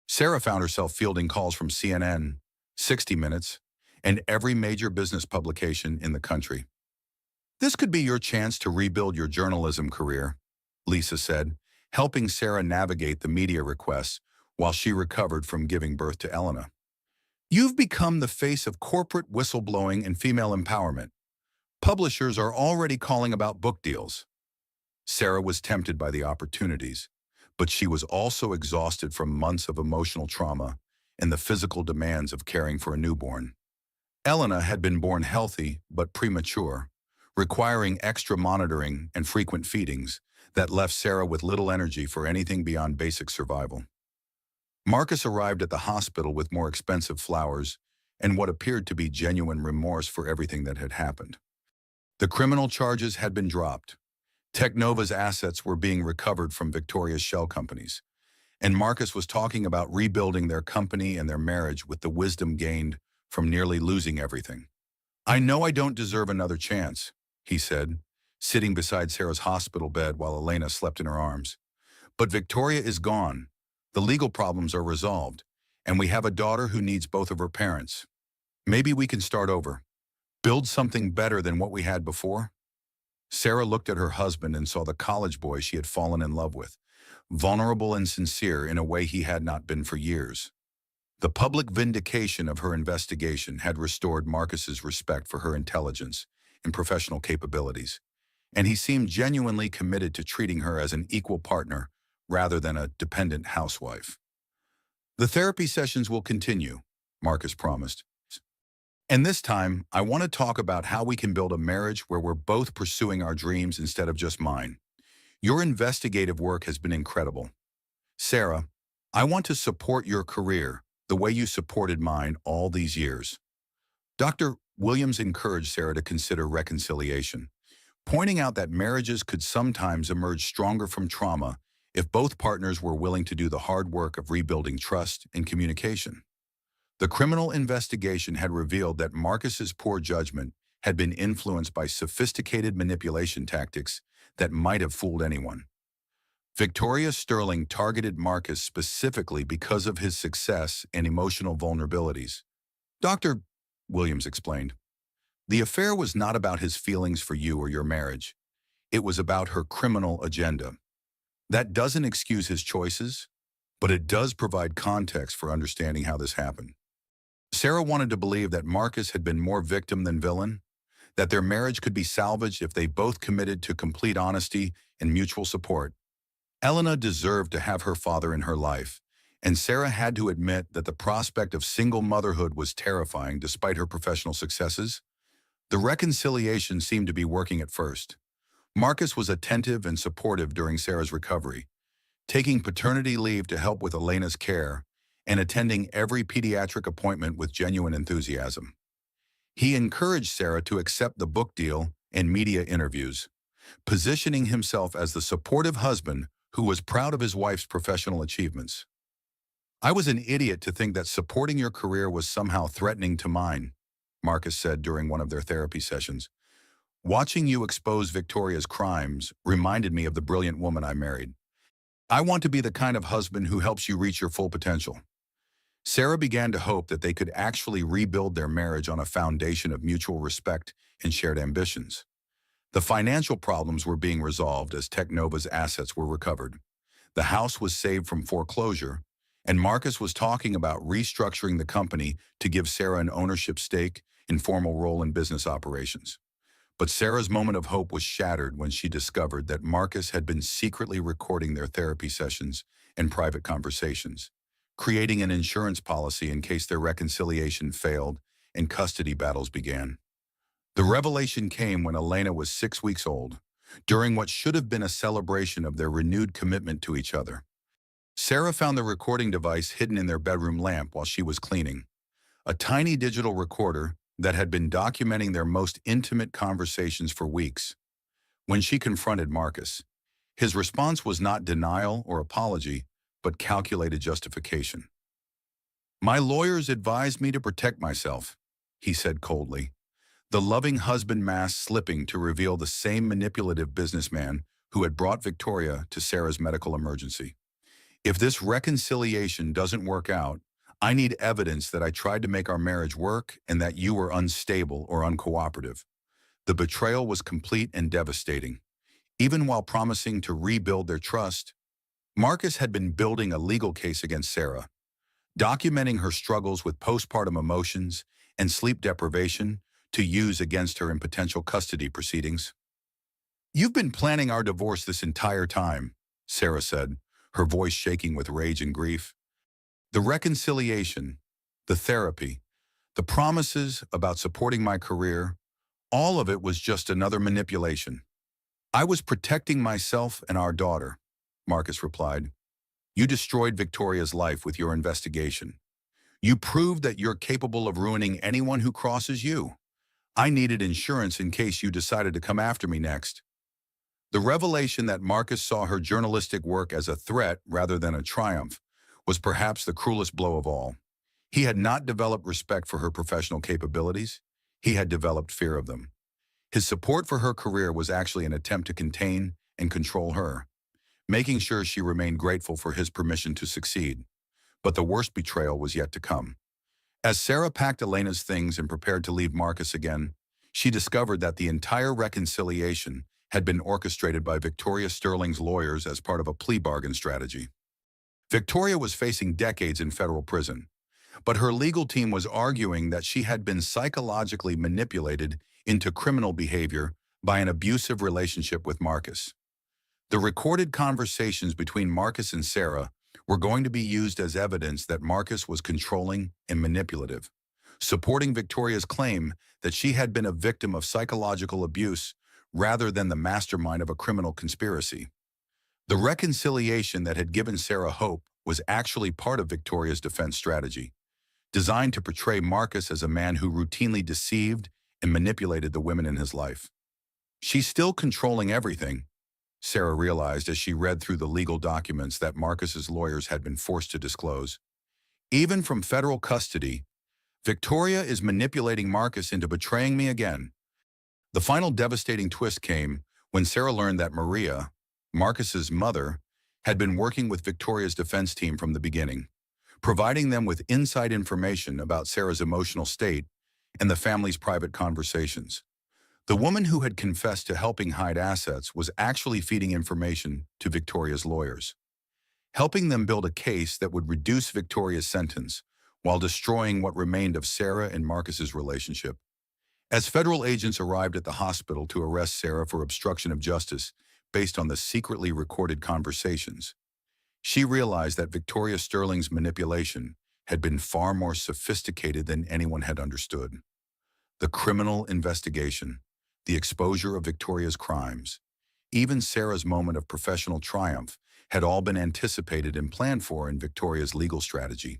Sarah found herself fielding calls from CNN, 60 Minutes, and every major business publication in the country. "This could be your chance to rebuild your journalism career," Lisa said, helping Sarah navigate the media requests while she recovered from giving birth to Elena. "You've become the face of corporate whistleblowing and female empowerment. Publishers are already calling about book deals." Sarah was tempted by the opportunities, but she was also exhausted from months of emotional trauma and the physical demands of caring for a newborn. Elena had been born healthy but premature, requiring extra monitoring and frequent feedings that left Sarah with little energy for anything beyond basic survival. Marcus arrived at the hospital with more expensive flowers and what appeared to be genuine remorse for everything that had happened. The criminal charges had been dropped. Technova's assets were being recovered from Victoria's shell companies, and Marcus was talking about rebuilding their company and their marriage with the wisdom gained from nearly losing everything. "I know I don't deserve another chance," he said, sitting beside Sarah's hospital bed while Elena slept in her arms. "But Victoria is gone. The legal problems are resolved, and we have a daughter who needs both of her parents. Maybe we can start over. Build something better than what we had before." Sarah looked at her husband and saw the college boy she had fallen in love with, vulnerable and sincere in a way he had not been for years. The public vindication of her investigation had restored Marcus's respect for her intelligence and professional capabilities, and he seemed genuinely committed to treating her as an equal partner rather than a dependent housewife. "The therapy sessions will continue," Marcus promised. "And this time, I want to talk about how we can build a marriage where we're both pursuing our dreams instead of just mine. Your investigative work has been incredible. Sarah, I want to support your career the way you supported mine all these years." Dr. Williams encouraged Sarah to consider reconciliation, pointing out that marriages could sometimes emerge stronger from trauma if both partners were willing to do the hard work of rebuilding trust and communication. The criminal investigation had revealed that Marcus's poor judgment had been influenced by sophisticated manipulation tactics that might have fooled anyone. Victoria Sterling targeted Marcus specifically because of his success and emotional vulnerabilities. Dr. Williams explained, "The affair was not about his feelings for you or your marriage. It was about her criminal agenda. That doesn't excuse his choices, but it does provide context for understanding how this happened." Sarah wanted to believe that Marcus had been more victim than villain, that their marriage could be salvaged if they both committed to complete honesty and mutual support. Elena deserved to have her father in her life, and Sarah had to admit that the prospect of single motherhood was terrifying despite her professional successes. The reconciliation seemed to be working at first. Marcus was attentive and supportive during Sarah's recovery, taking paternity leave to help with Elena's care and attending every pediatric appointment with genuine enthusiasm. He encouraged Sarah to accept the book deal and media interviews, positioning himself as the supportive husband who was proud of his wife's professional achievements. "I was an idiot to think that supporting your career was somehow threatening to mine," Marcus said during one of their therapy sessions. "Watching you expose Victoria's crimes reminded me of the brilliant woman I married. I want to be the kind of husband who helps you reach your full potential." Sarah began to hope that they could actually rebuild their marriage on a foundation of mutual respect and shared ambitions. The financial problems were being resolved as Technova's assets were recovered. The house was saved from foreclosure, and Marcus was talking about restructuring the company to give Sarah an ownership stake and formal role in business operations. But Sarah's moment of hope was shattered when she discovered that Marcus had been secretly recording their therapy sessions and private conversations, creating an insurance policy in case their reconciliation failed and custody battles began. The revelation came when Elena was 6 weeks old, during what should have been a celebration of their renewed commitment to each other. Sarah found the recording device hidden in their bedroom lamp while she was cleaning, a tiny digital recorder that had been documenting their most intimate conversations for weeks. When she confronted Marcus, his response was not denial or apology, but calculated justification. "My lawyers advised me to protect myself," he said coldly, the loving husband mask slipping to reveal the same manipulative businessman who had brought Victoria to Sarah's medical emergency. "If this reconciliation doesn't work out, I need evidence that I tried to make our marriage work and that you were unstable or uncooperative." The betrayal was complete and devastating. Even while promising to rebuild their trust, Marcus had been building a legal case against Sarah, documenting her struggles with postpartum emotions and sleep deprivation to use against her in potential custody proceedings. "You've been planning our divorce this entire time," Sarah said, her voice shaking with rage and grief. "The reconciliation, the therapy, the promises about supporting my career, all of it was just another manipulation." "I was protecting myself and our daughter," Marcus replied. "You destroyed Victoria's life with your investigation. You proved that you're capable of ruining anyone who crosses you. I needed insurance in case you decided to come after me next." The revelation that Marcus saw her journalistic work as a threat rather than a triumph was perhaps the cruelest blow of all. He had not developed respect for her professional capabilities. He had developed fear of them. His support for her career was actually an attempt to contain and control her, making sure she remained grateful for his permission to succeed. But the worst betrayal was yet to come. As Sarah packed Elena's things and prepared to leave Marcus again, she discovered that the entire reconciliation had been orchestrated by Victoria Sterling's lawyers as part of a plea bargain strategy. Victoria was facing decades in federal prison, but her legal team was arguing that she had been psychologically manipulated into criminal behavior by an abusive relationship with Marcus. The recorded conversations between Marcus and Sarah were going to be used as evidence that Marcus was controlling and manipulative, supporting Victoria's claim that she had been a victim of psychological abuse rather than the mastermind of a criminal conspiracy. The reconciliation that had given Sarah hope was actually part of Victoria's defense strategy, designed to portray Marcus as a man who routinely deceived and manipulated the women in his life. "She's still controlling everything," Sarah realized as she read through the legal documents that Marcus's lawyers had been forced to disclose. "Even from federal custody, Victoria is manipulating Marcus into betraying me again." The final devastating twist came when Sarah learned that Maria, Marcus's mother, had been working with Victoria's defense team from the beginning, providing them with inside information about Sarah's emotional state and the family's private conversations. The woman who had confessed to helping hide assets was actually feeding information to Victoria's lawyers, helping them build a case that would reduce Victoria's sentence while destroying what remained of Sarah and Marcus's relationship. As federal agents arrived at the hospital to arrest Sarah for obstruction of justice based on the secretly recorded conversations, she realized that Victoria Sterling's manipulation had been far more sophisticated than anyone had understood. The criminal investigation, the exposure of Victoria's crimes, even Sarah's moment of professional triumph had all been anticipated and planned for in Victoria's legal strategy.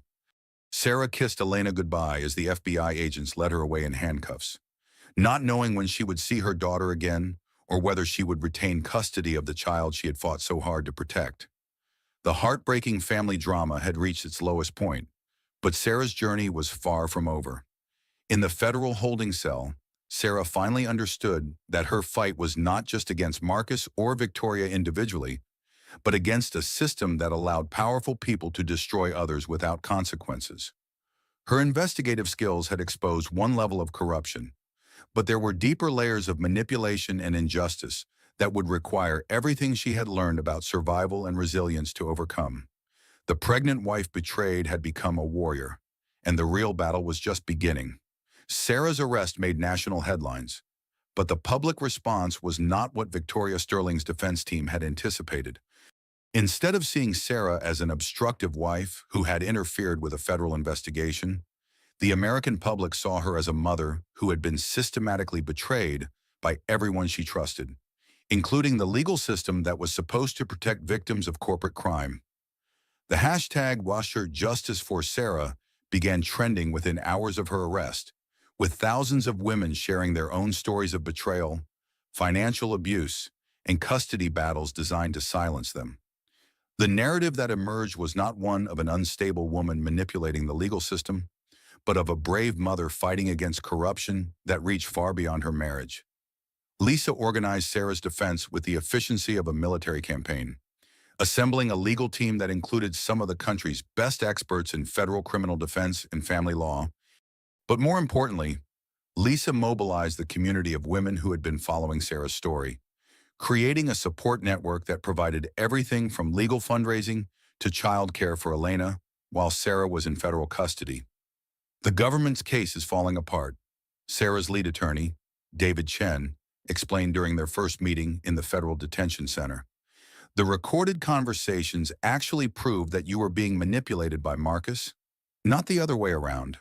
Sarah kissed Elena goodbye as the FBI agents led her away in handcuffs, not knowing when she would see her daughter again or whether she would retain custody of the child she had fought so hard to protect. The heartbreaking family drama had reached its lowest point, but Sarah's journey was far from over. In the federal holding cell, Sarah finally understood that her fight was not just against Marcus or Victoria individually, but against a system that allowed powerful people to destroy others without consequences. Her investigative skills had exposed one level of corruption, but there were deeper layers of manipulation and injustice that would require everything she had learned about survival and resilience to overcome. The pregnant wife betrayed had become a warrior, and the real battle was just beginning. Sarah's arrest made national headlines, but the public response was not what Victoria Sterling's defense team had anticipated. Instead of seeing Sarah as an obstructive wife who had interfered with a federal investigation, the American public saw her as a mother who had been systematically betrayed by everyone she trusted, including the legal system that was supposed to protect victims of corporate crime. The hashtag #WashHerJusticeForSarah began trending within hours of her arrest, with thousands of women sharing their own stories of betrayal, financial abuse, and custody battles designed to silence them. The narrative that emerged was not one of an unstable woman manipulating the legal system, but of a brave mother fighting against corruption that reached far beyond her marriage. Lisa organized Sarah's defense with the efficiency of a military campaign, assembling a legal team that included some of the country's best experts in federal criminal defense and family law. But more importantly, Lisa mobilized the community of women who had been following Sarah's story, creating a support network that provided everything from legal fundraising to child care for Elena while Sarah was in federal custody. The government's case is falling apart. Sarah's lead attorney, David Chen, explained during their first meeting in the federal detention center. The recorded conversations actually proved that you were being manipulated by Marcus, not the other way around.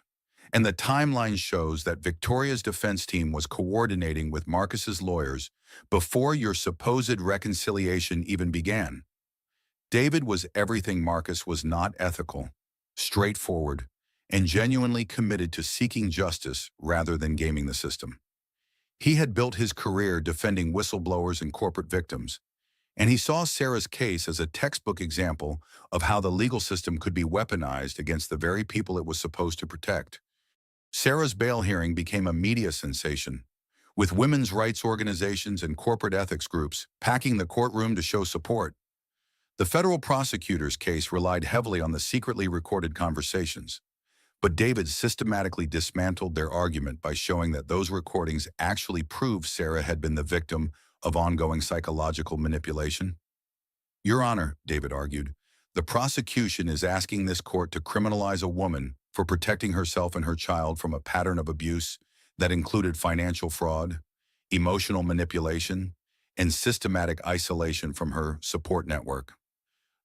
And the timeline shows that Victoria's defense team was coordinating with Marcus's lawyers before your supposed reconciliation even began. David was everything Marcus was not: ethical, straightforward, and genuinely committed to seeking justice rather than gaming the system. He had built his career defending whistleblowers and corporate victims, and he saw Sarah's case as a textbook example of how the legal system could be weaponized against the very people it was supposed to protect. Sarah's bail hearing became a media sensation, with women's rights organizations and corporate ethics groups packing the courtroom to show support. The federal prosecutor's case relied heavily on the secretly recorded conversations, but David systematically dismantled their argument by showing that those recordings actually proved Sarah had been the victim of ongoing psychological manipulation. Your Honor, David argued, the prosecution is asking this court to criminalize a woman for protecting herself and her child from a pattern of abuse that included financial fraud, emotional manipulation, and systematic isolation from her support network.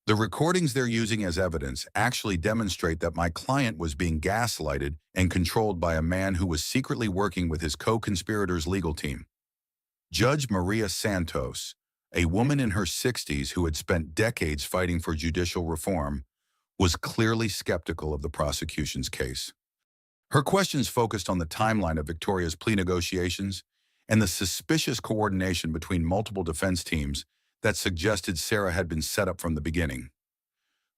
The recordings they're using as evidence actually demonstrate that my client was being gaslighted and controlled by a man who was secretly working with his co-conspirators' legal team. Judge Maria Santos, a woman in her 60s who had spent decades fighting for judicial reform, was clearly skeptical of the prosecution's case. Her questions focused on the timeline of Victoria's plea negotiations and the suspicious coordination between multiple defense teams that suggested Sarah had been set up from the beginning.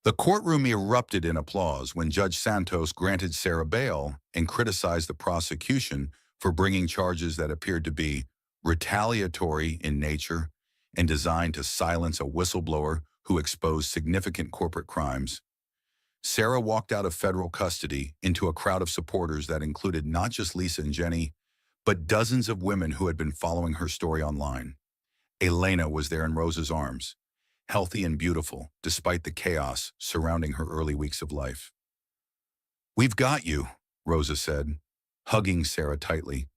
The courtroom erupted in applause when Judge Santos granted Sarah bail and criticized the prosecution for bringing charges that appeared to be retaliatory in nature and designed to silence a whistleblower who exposed significant corporate crimes. Sarah walked out of federal custody into a crowd of supporters that included not just Lisa and Jenny, but dozens of women who had been following her story online. Elena was there in Rosa's arms, healthy and beautiful, despite the chaos surrounding her early weeks of life. "We've got you," Rosa said, hugging Sarah tightly.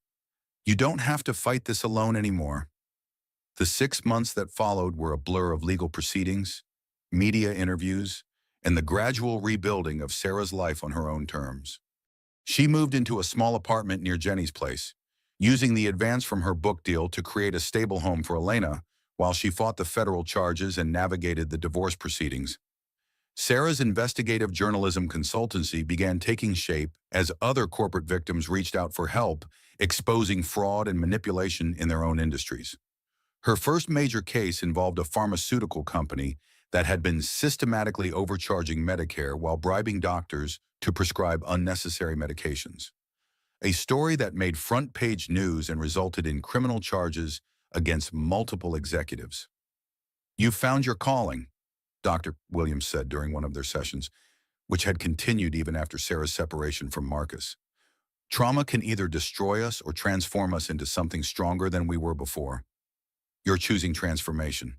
"You don't have to fight this alone anymore." The 6 months that followed were a blur of legal proceedings, media interviews, and the gradual rebuilding of Sarah's life on her own terms. She moved into a small apartment near Jenny's place, using the advance from her book deal to create a stable home for Elena while she fought the federal charges and navigated the divorce proceedings. Sarah's investigative journalism consultancy began taking shape as other corporate victims reached out for help, exposing fraud and manipulation in their own industries. Her first major case involved a pharmaceutical company that had been systematically overcharging Medicare while bribing doctors to prescribe unnecessary medications. A story that made front-page news and resulted in criminal charges against multiple executives. "You found your calling," Dr. Williams said during one of their sessions, which had continued even after Sarah's separation from Marcus. "Trauma can either destroy us or transform us into something stronger than we were before. You're choosing transformation."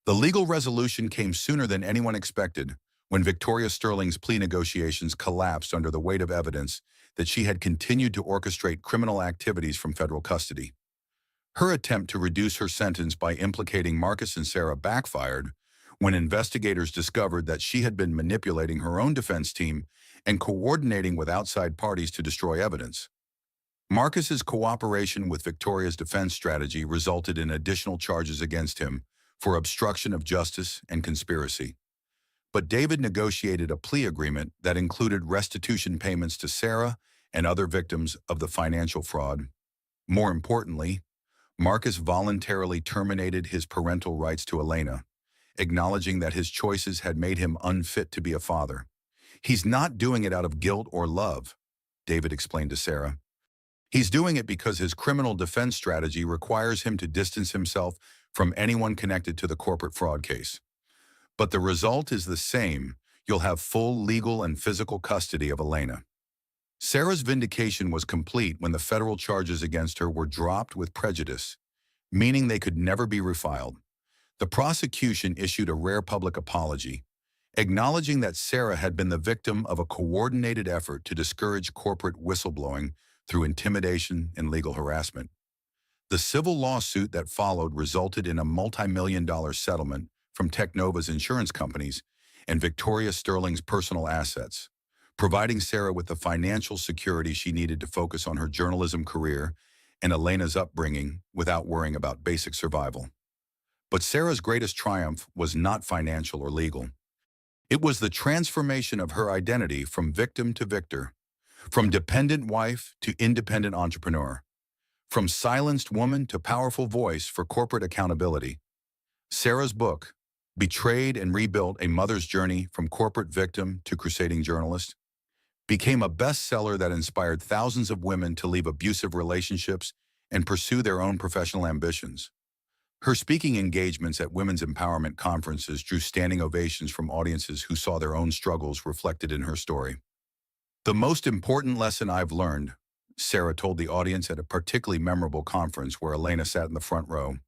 The legal resolution came sooner than anyone expected when Victoria Sterling's plea negotiations collapsed under the weight of evidence that she had continued to orchestrate criminal activities from federal custody. Her attempt to reduce her sentence by implicating Marcus and Sarah backfired when investigators discovered that she had been manipulating her own defense team and coordinating with outside parties to destroy evidence. Marcus's cooperation with Victoria's defense strategy resulted in additional charges against him for obstruction of justice and conspiracy. But David negotiated a plea agreement that included restitution payments to Sarah and other victims of the financial fraud. More importantly, Marcus voluntarily terminated his parental rights to Elena, acknowledging that his choices had made him unfit to be a father. "He's not doing it out of guilt or love," David explained to Sarah. "He's doing it because his criminal defense strategy requires him to distance himself from anyone connected to the corporate fraud case. But the result is the same. You'll have full legal and physical custody of Elena." Sarah's vindication was complete when the federal charges against her were dropped with prejudice, meaning they could never be refiled. The prosecution issued a rare public apology, acknowledging that Sarah had been the victim of a coordinated effort to discourage corporate whistleblowing through intimidation and legal harassment. The civil lawsuit that followed resulted in a multi-million-dollar settlement from Technova's insurance companies and Victoria Sterling's personal assets, providing Sarah with the financial security she needed to focus on her journalism career and Elena's upbringing without worrying about basic survival. But Sarah's greatest triumph was not financial or legal. It was the transformation of her identity from victim to victor, from dependent wife to independent entrepreneur, from silenced woman to powerful voice for corporate accountability. Sarah's book, Betrayed and Rebuilt: A Mother's Journey from Corporate Victim to Crusading Journalist, became a bestseller that inspired thousands of women to leave abusive relationships and pursue their own professional ambitions. Her speaking engagements at women's empowerment conferences drew standing ovations from audiences who saw their own struggles reflected in her story. "The most important lesson I've learned," Sarah told the audience at a particularly memorable conference where Elena sat in the front row,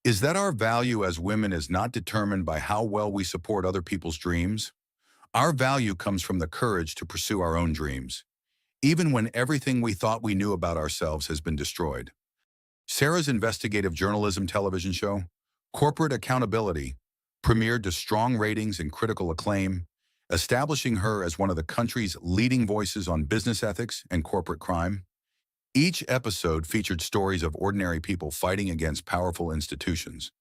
"is that our value as women is not determined by how well we support other people's dreams. Our value comes from the courage to pursue our own dreams, even when everything we thought we knew about ourselves has been destroyed." Sarah's investigative journalism television show, Corporate Accountability, premiered to strong ratings and critical acclaim, establishing her as one of the country's leading voices on business ethics and corporate crime. Each episode featured stories of ordinary people fighting against powerful institutions,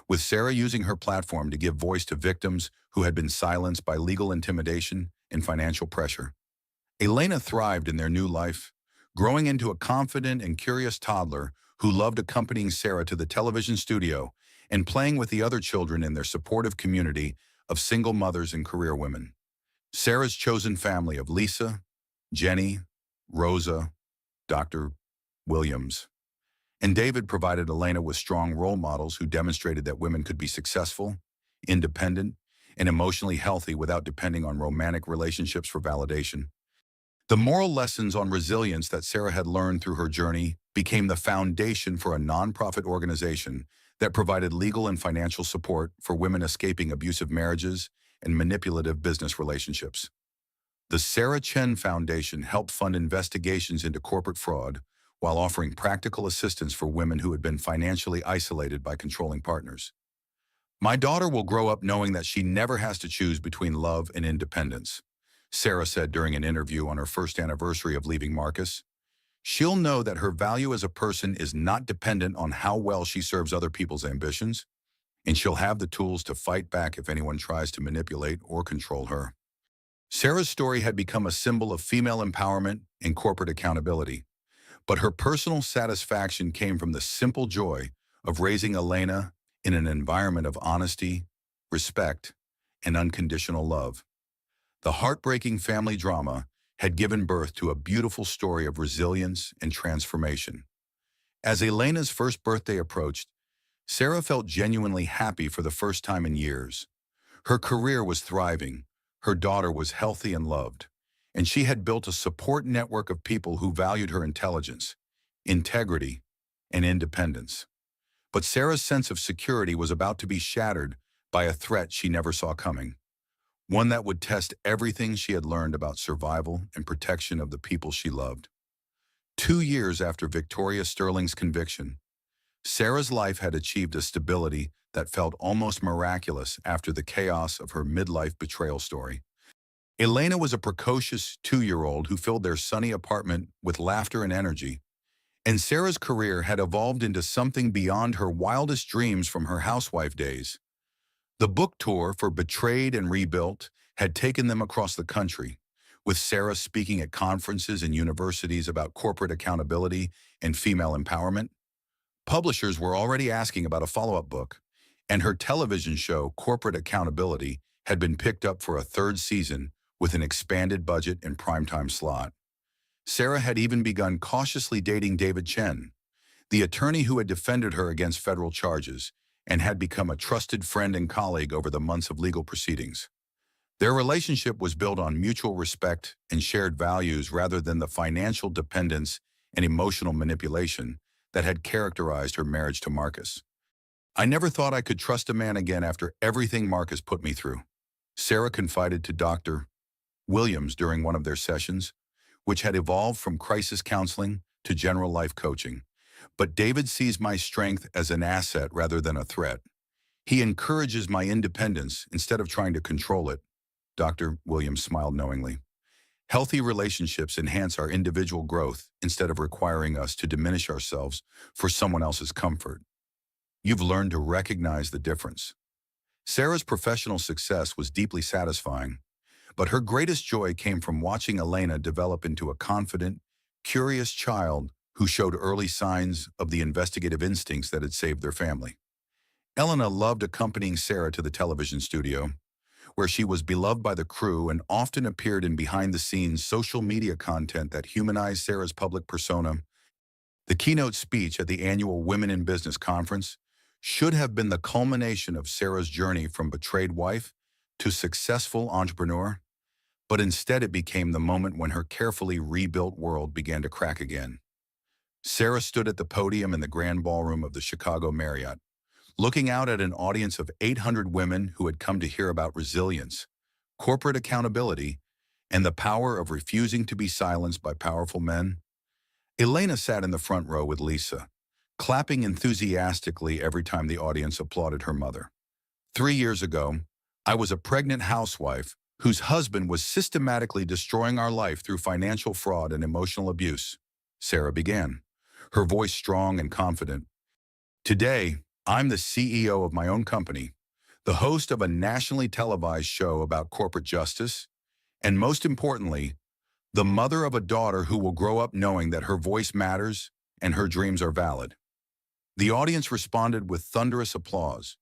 with Sarah using her platform to give voice to victims who had been silenced by legal intimidation and financial pressure. Elena thrived in their new life, growing into a confident and curious toddler who loved accompanying Sarah to the television studio and playing with the other children in their supportive community of single mothers and career women. Sarah's chosen family of Lisa, Jenny, Rosa, Dr. Williams, and David provided Elena with strong role models who demonstrated that women could be successful, independent, and emotionally healthy without depending on romantic relationships for validation. The moral lessons on resilience that Sarah had learned through her journey became the foundation for a nonprofit organization that provided legal and financial support for women escaping abusive marriages and manipulative business relationships. The Sarah Chen Foundation helped fund investigations into corporate fraud while offering practical assistance for women who had been financially isolated by controlling partners. "My daughter will grow up knowing that she never has to choose between love and independence," Sarah said during an interview on her first anniversary of leaving Marcus. "She'll know that her value as a person is not dependent on how well she serves other people's ambitions, and she'll have the tools to fight back if anyone tries to manipulate or control her." Sarah's story had become a symbol of female empowerment and corporate accountability, but her personal satisfaction came from the simple joy of raising Elena in an environment of honesty, respect, and unconditional love. The heartbreaking family drama had given birth to a beautiful story of resilience and transformation. As Elena's first birthday approached, Sarah felt genuinely happy for the first time in years. Her career was thriving, her daughter was healthy and loved, and she had built a support network of people who valued her intelligence, integrity, and independence. But Sarah's sense of security was about to be shattered by a threat she never saw coming, one that would test everything she had learned about survival and protection of the people she loved. 2 years after Victoria Sterling's conviction, Sarah's life had achieved a stability that felt almost miraculous after the chaos of her midlife betrayal story. Elena was a precocious 2-year-old who filled their sunny apartment with laughter and energy, And Sarah's career had evolved into something beyond her wildest dreams from her housewife days. The book tour for Betrayed and Rebuilt had taken them across the country, with Sarah speaking at conferences and universities about corporate accountability and female empowerment. Publishers were already asking about a follow-up book, and her television show, Corporate Accountability, had been picked up for a third season with an expanded budget and primetime slot. Sarah had even begun cautiously dating David Chen, the attorney who had defended her against federal charges and had become a trusted friend and colleague over the months of legal proceedings. Their relationship was built on mutual respect and shared values rather than the financial dependence and emotional manipulation that had characterized her marriage to Marcus. "I never thought I could trust a man again after everything Marcus put me through," Sarah confided to Dr. Williams during one of their sessions, which had evolved from crisis counseling to general life coaching. "But David sees my strength as an asset rather than a threat. He encourages my independence instead of trying to control it." Dr. Williams smiled knowingly. "Healthy relationships enhance our individual growth instead of requiring us to diminish ourselves for someone else's comfort. You've learned to recognize the difference." Sarah's professional success was deeply satisfying, but her greatest joy came from watching Elena develop into a confident, curious child who showed early signs of the investigative instincts that had saved their family. Elena loved accompanying Sarah to the television studio, where she was beloved by the crew and often appeared in behind-the-scenes social media content that humanized Sarah's public persona. The keynote speech at the annual Women in Business conference should have been the culmination of Sarah's journey from betrayed wife to successful entrepreneur, but instead it became the moment when her carefully rebuilt world began to crack again. Sarah stood at the podium in the grand ballroom of the Chicago Marriott, looking out at an audience of 800 women who had come to hear about resilience, corporate accountability, and the power of refusing to be silenced by powerful men. Elena sat in the front row with Lisa, clapping enthusiastically every time the audience applauded her mother. "3 years ago, I was a pregnant housewife whose husband was systematically destroying our life through financial fraud and emotional abuse," Sarah began, her voice strong and confident. "Today, I'm the CEO of my own company, the host of a nationally televised show about corporate justice, and most importantly, the mother of a daughter who will grow up knowing that her voice matters and her dreams are valid." The audience responded with thunderous applause,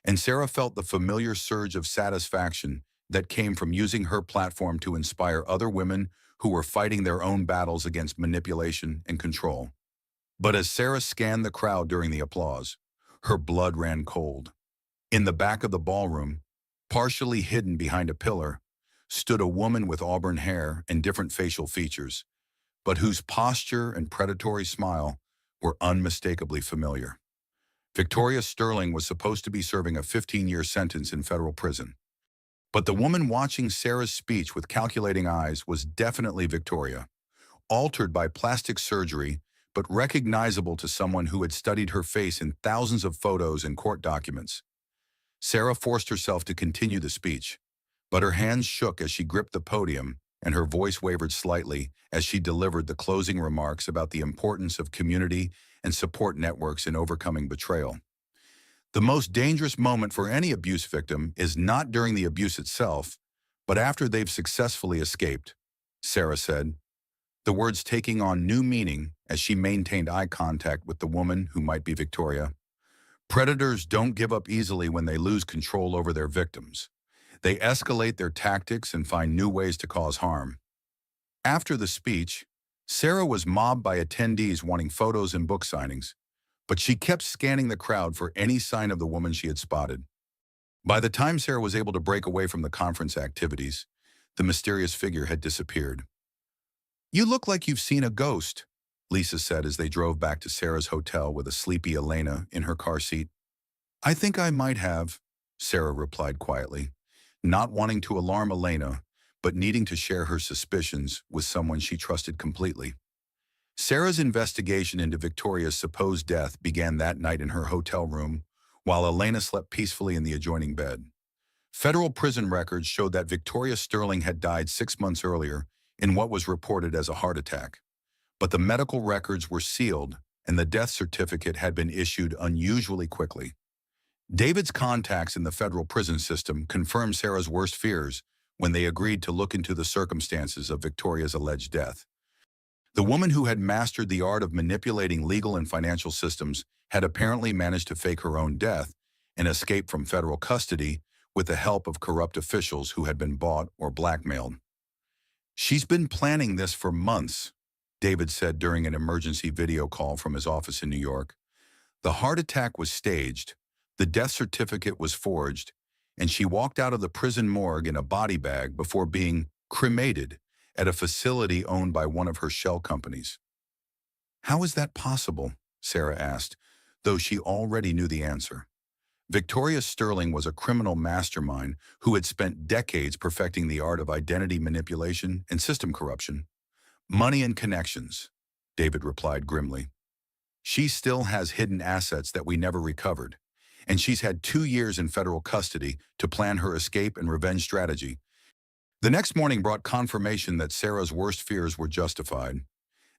and Sarah felt the familiar surge of satisfaction that came from using her platform to inspire other women who were fighting their own battles against manipulation and control. But as Sarah scanned the crowd during the applause, her blood ran cold. In the back of the ballroom, partially hidden behind a pillar, stood a woman with auburn hair and different facial features, but whose posture and predatory smile were unmistakably familiar. Victoria Sterling was supposed to be serving a 15-year sentence in federal prison. But the woman watching Sarah's speech with calculating eyes was definitely Victoria, altered by plastic surgery, but recognizable to someone who had studied her face in thousands of photos and court documents. Sarah forced herself to continue the speech, but her hands shook as she gripped the podium, and her voice wavered slightly as she delivered the closing remarks about the importance of community and support networks in overcoming betrayal. "The most dangerous moment for any abuse victim is not during the abuse itself, but after they've successfully escaped," Sarah said, the words taking on new meaning as she maintained eye contact with the woman who might be Victoria. "Predators don't give up easily when they lose control over their victims. They escalate their tactics and find new ways to cause harm." After the speech, Sarah was mobbed by attendees wanting photos and book signings, but she kept scanning the crowd for any sign of the woman she had spotted. By the time Sarah was able to break away from the conference activities, the mysterious figure had disappeared. "You look like you've seen a ghost," Lisa said as they drove back to Sarah's hotel with a sleepy Elena in her car seat. "I think I might have," Sarah replied quietly, not wanting to alarm Elena, but needing to share her suspicions with someone she trusted completely. Sarah's investigation into Victoria's supposed death began that night in her hotel room, while Elena slept peacefully in the adjoining bed. Federal prison records showed that Victoria Sterling had died 6 months earlier in what was reported as a heart attack. but the medical records were sealed and the death certificate had been issued unusually quickly. David's contacts in the federal prison system confirmed Sarah's worst fears when they agreed to look into the circumstances of Victoria's alleged death. The woman who had mastered the art of manipulating legal and financial systems had apparently managed to fake her own death and escape from federal custody with the help of corrupt officials who had been bought or blackmailed. "She's been planning this for months," David said during an emergency video call from his office in New York. "The heart attack was staged, the death certificate was forged, and she walked out of the prison morgue in a body bag before being cremated at a facility owned by one of her shell companies." "How is that possible?" Sarah asked, though she already knew the answer. Victoria Sterling was a criminal mastermind who had spent decades perfecting the art of identity manipulation and system corruption. "Money and connections," David replied grimly. "She still has hidden assets that we never recovered, and she's had 2 years in federal custody to plan her escape and revenge strategy." The next morning brought confirmation that Sarah's worst fears were justified.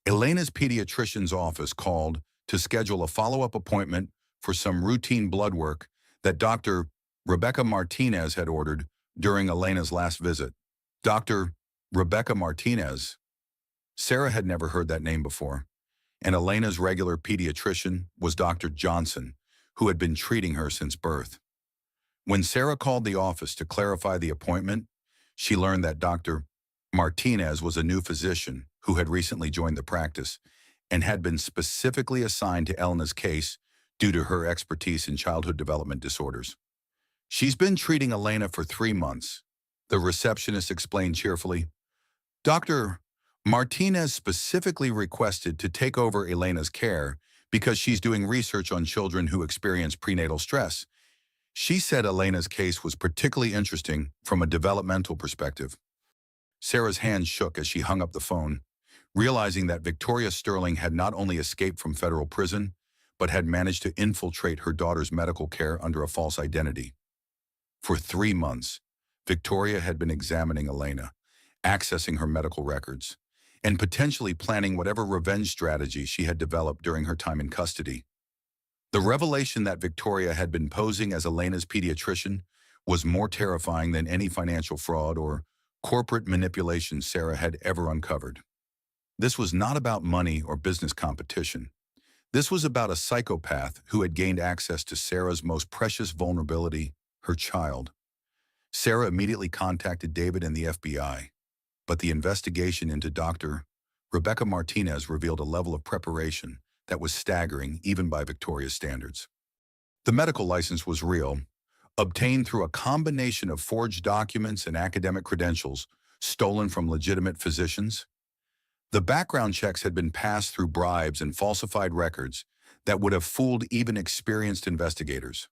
Elena's pediatrician's office called to schedule a follow-up appointment for some routine blood work that Dr. Rebecca Martinez had ordered during Elena's last visit. Dr. Rebecca Martinez. Sarah had never heard that name before, and Elena's regular pediatrician was Dr. Johnson, who had been treating her since birth. When Sarah called the office to clarify the appointment, she learned that Dr. Martinez was a new physician who had recently joined the practice and had been specifically assigned to Elena's case due to her expertise in childhood development disorders. "She's been treating Elena for 3 months," the receptionist explained cheerfully. "Dr. Martinez specifically requested to take over Elena's care because she's doing research on children who experience prenatal stress. She said Elena's case was particularly interesting from a developmental perspective." Sarah's hand shook as she hung up the phone, realizing that Victoria Sterling had not only escaped from federal prison, but had managed to infiltrate her daughter's medical care under a false identity. For 3 months, Victoria had been examining Elena, accessing her medical records, and potentially planning whatever revenge strategy she had developed during her time in custody. The revelation that Victoria had been posing as Elena's pediatrician was more terrifying than any financial fraud or corporate manipulation Sarah had ever uncovered. This was not about money or business competition. This was about a psychopath who had gained access to Sarah's most precious vulnerability, her child. Sarah immediately contacted David and the FBI, but the investigation into Dr. Rebecca Martinez revealed a level of preparation that was staggering even by Victoria's standards. The medical license was real, obtained through a combination of forged documents and academic credentials stolen from legitimate physicians. The background checks had been passed through bribes and falsified records that would have fooled even experienced investigators.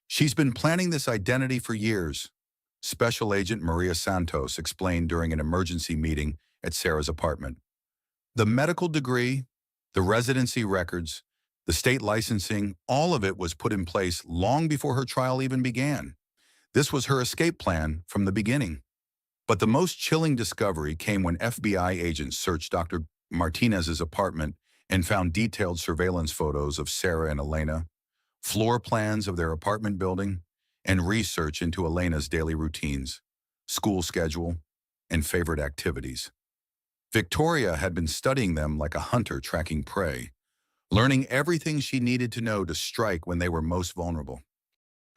"She's been planning this identity for years," Special Agent Maria Santos explained during an emergency meeting at Sarah's apartment. "The medical degree, the residency records, the state licensing, all of it was put in place long before her trial even began. This was her escape plan from the beginning." But the most chilling discovery came when FBI agents searched Dr. Martinez's apartment and found detailed surveillance photos of Sarah and Elena, floor plans of their apartment building, and research into Elena's daily routines, school schedule, and favorite activities. Victoria had been studying them like a hunter tracking prey, learning everything she needed to know to strike when they were most vulnerable.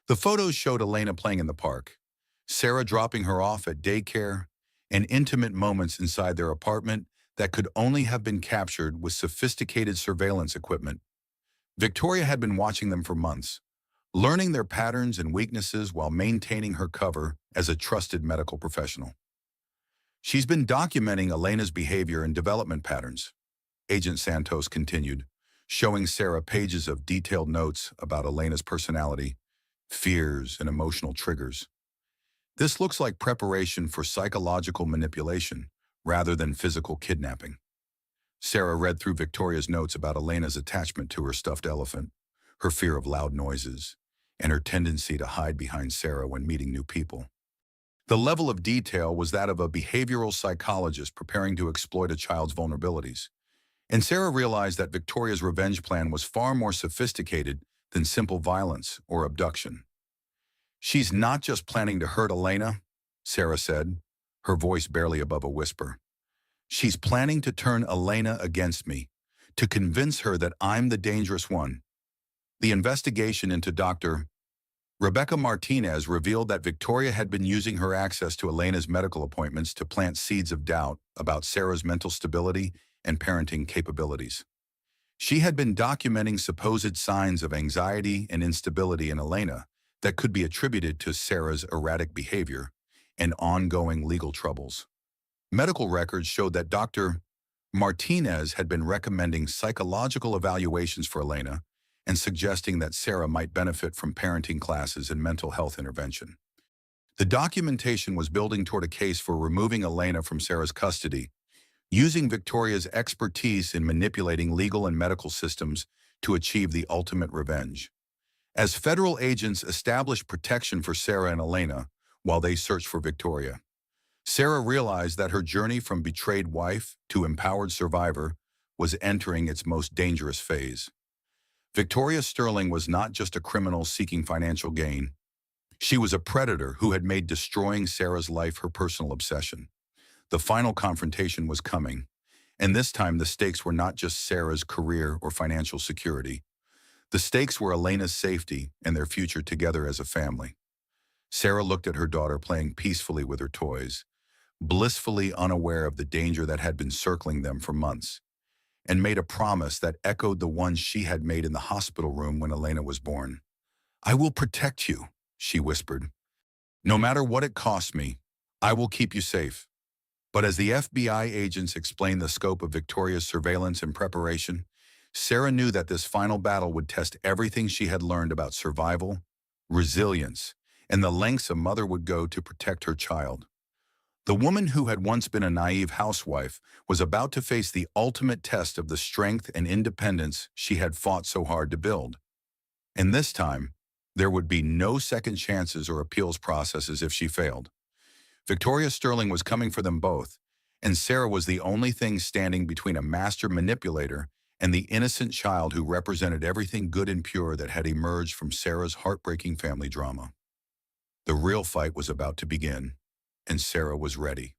The photos showed Elena playing in the park, Sarah dropping her off at daycare, and intimate moments inside their apartment that could only have been captured with sophisticated surveillance equipment. Victoria had been watching them for months, learning their patterns and weaknesses while maintaining her cover as a trusted medical professional. "She's been documenting Elena's behavior and development patterns," Agent Santos continued, showing Sarah pages of detailed notes about Elena's personality, fears, and emotional triggers. "This looks like preparation for psychological manipulation rather than physical kidnapping." Sarah read through Victoria's notes about Elena's attachment to her stuffed elephant, her fear of loud noises, and her tendency to hide behind Sarah when meeting new people. The level of detail was that of a behavioral psychologist preparing to exploit a child's vulnerabilities. And Sarah realized that Victoria's revenge plan was far more sophisticated than simple violence or abduction. "She's not just planning to hurt Elena," Sarah said, her voice barely above a whisper. "She's planning to turn Elena against me, to convince her that I'm the dangerous one." The investigation into Dr. Rebecca Martinez revealed that Victoria had been using her access to Elena's medical appointments to plant seeds of doubt about Sarah's mental stability and parenting capabilities. She had been documenting supposed signs of anxiety and instability in Elena that could be attributed to Sarah's erratic behavior and ongoing legal troubles. Medical records showed that Dr. Martinez had been recommending psychological evaluations for Elena and suggesting that Sarah might benefit from parenting classes and mental health intervention. The documentation was building toward a case for removing Elena from Sarah's custody, using Victoria's expertise in manipulating legal and medical systems to achieve the ultimate revenge. As federal agents established protection for Sarah and Elena while they searched for Victoria, Sarah realized that her journey from betrayed wife to empowered survivor was entering its most dangerous phase. Victoria Sterling was not just a criminal seeking financial gain. She was a predator who had made destroying Sarah's life her personal obsession. The final confrontation was coming, and this time the stakes were not just Sarah's career or financial security. The stakes were Elena's safety and their future together as a family. Sarah looked at her daughter playing peacefully with her toys, blissfully unaware of the danger that had been circling them for months, and made a promise that echoed the one she had made in the hospital room when Elena was born. "I will protect you," she whispered. "No matter what it costs me, I will keep you safe." But as the FBI agents explained the scope of Victoria's surveillance and preparation, Sarah knew that this final battle would test everything she had learned about survival, resilience, and the lengths a mother would go to protect her child. The woman who had once been a naive housewife was about to face the ultimate test of the strength and independence she had fought so hard to build. And this time, there would be no second chances or appeals processes if she failed. Victoria Sterling was coming for them both, and Sarah was the only thing standing between a master manipulator and the innocent child who represented everything good and pure that had emerged from Sarah's heartbreaking family drama. The real fight was about to begin, and Sarah was ready.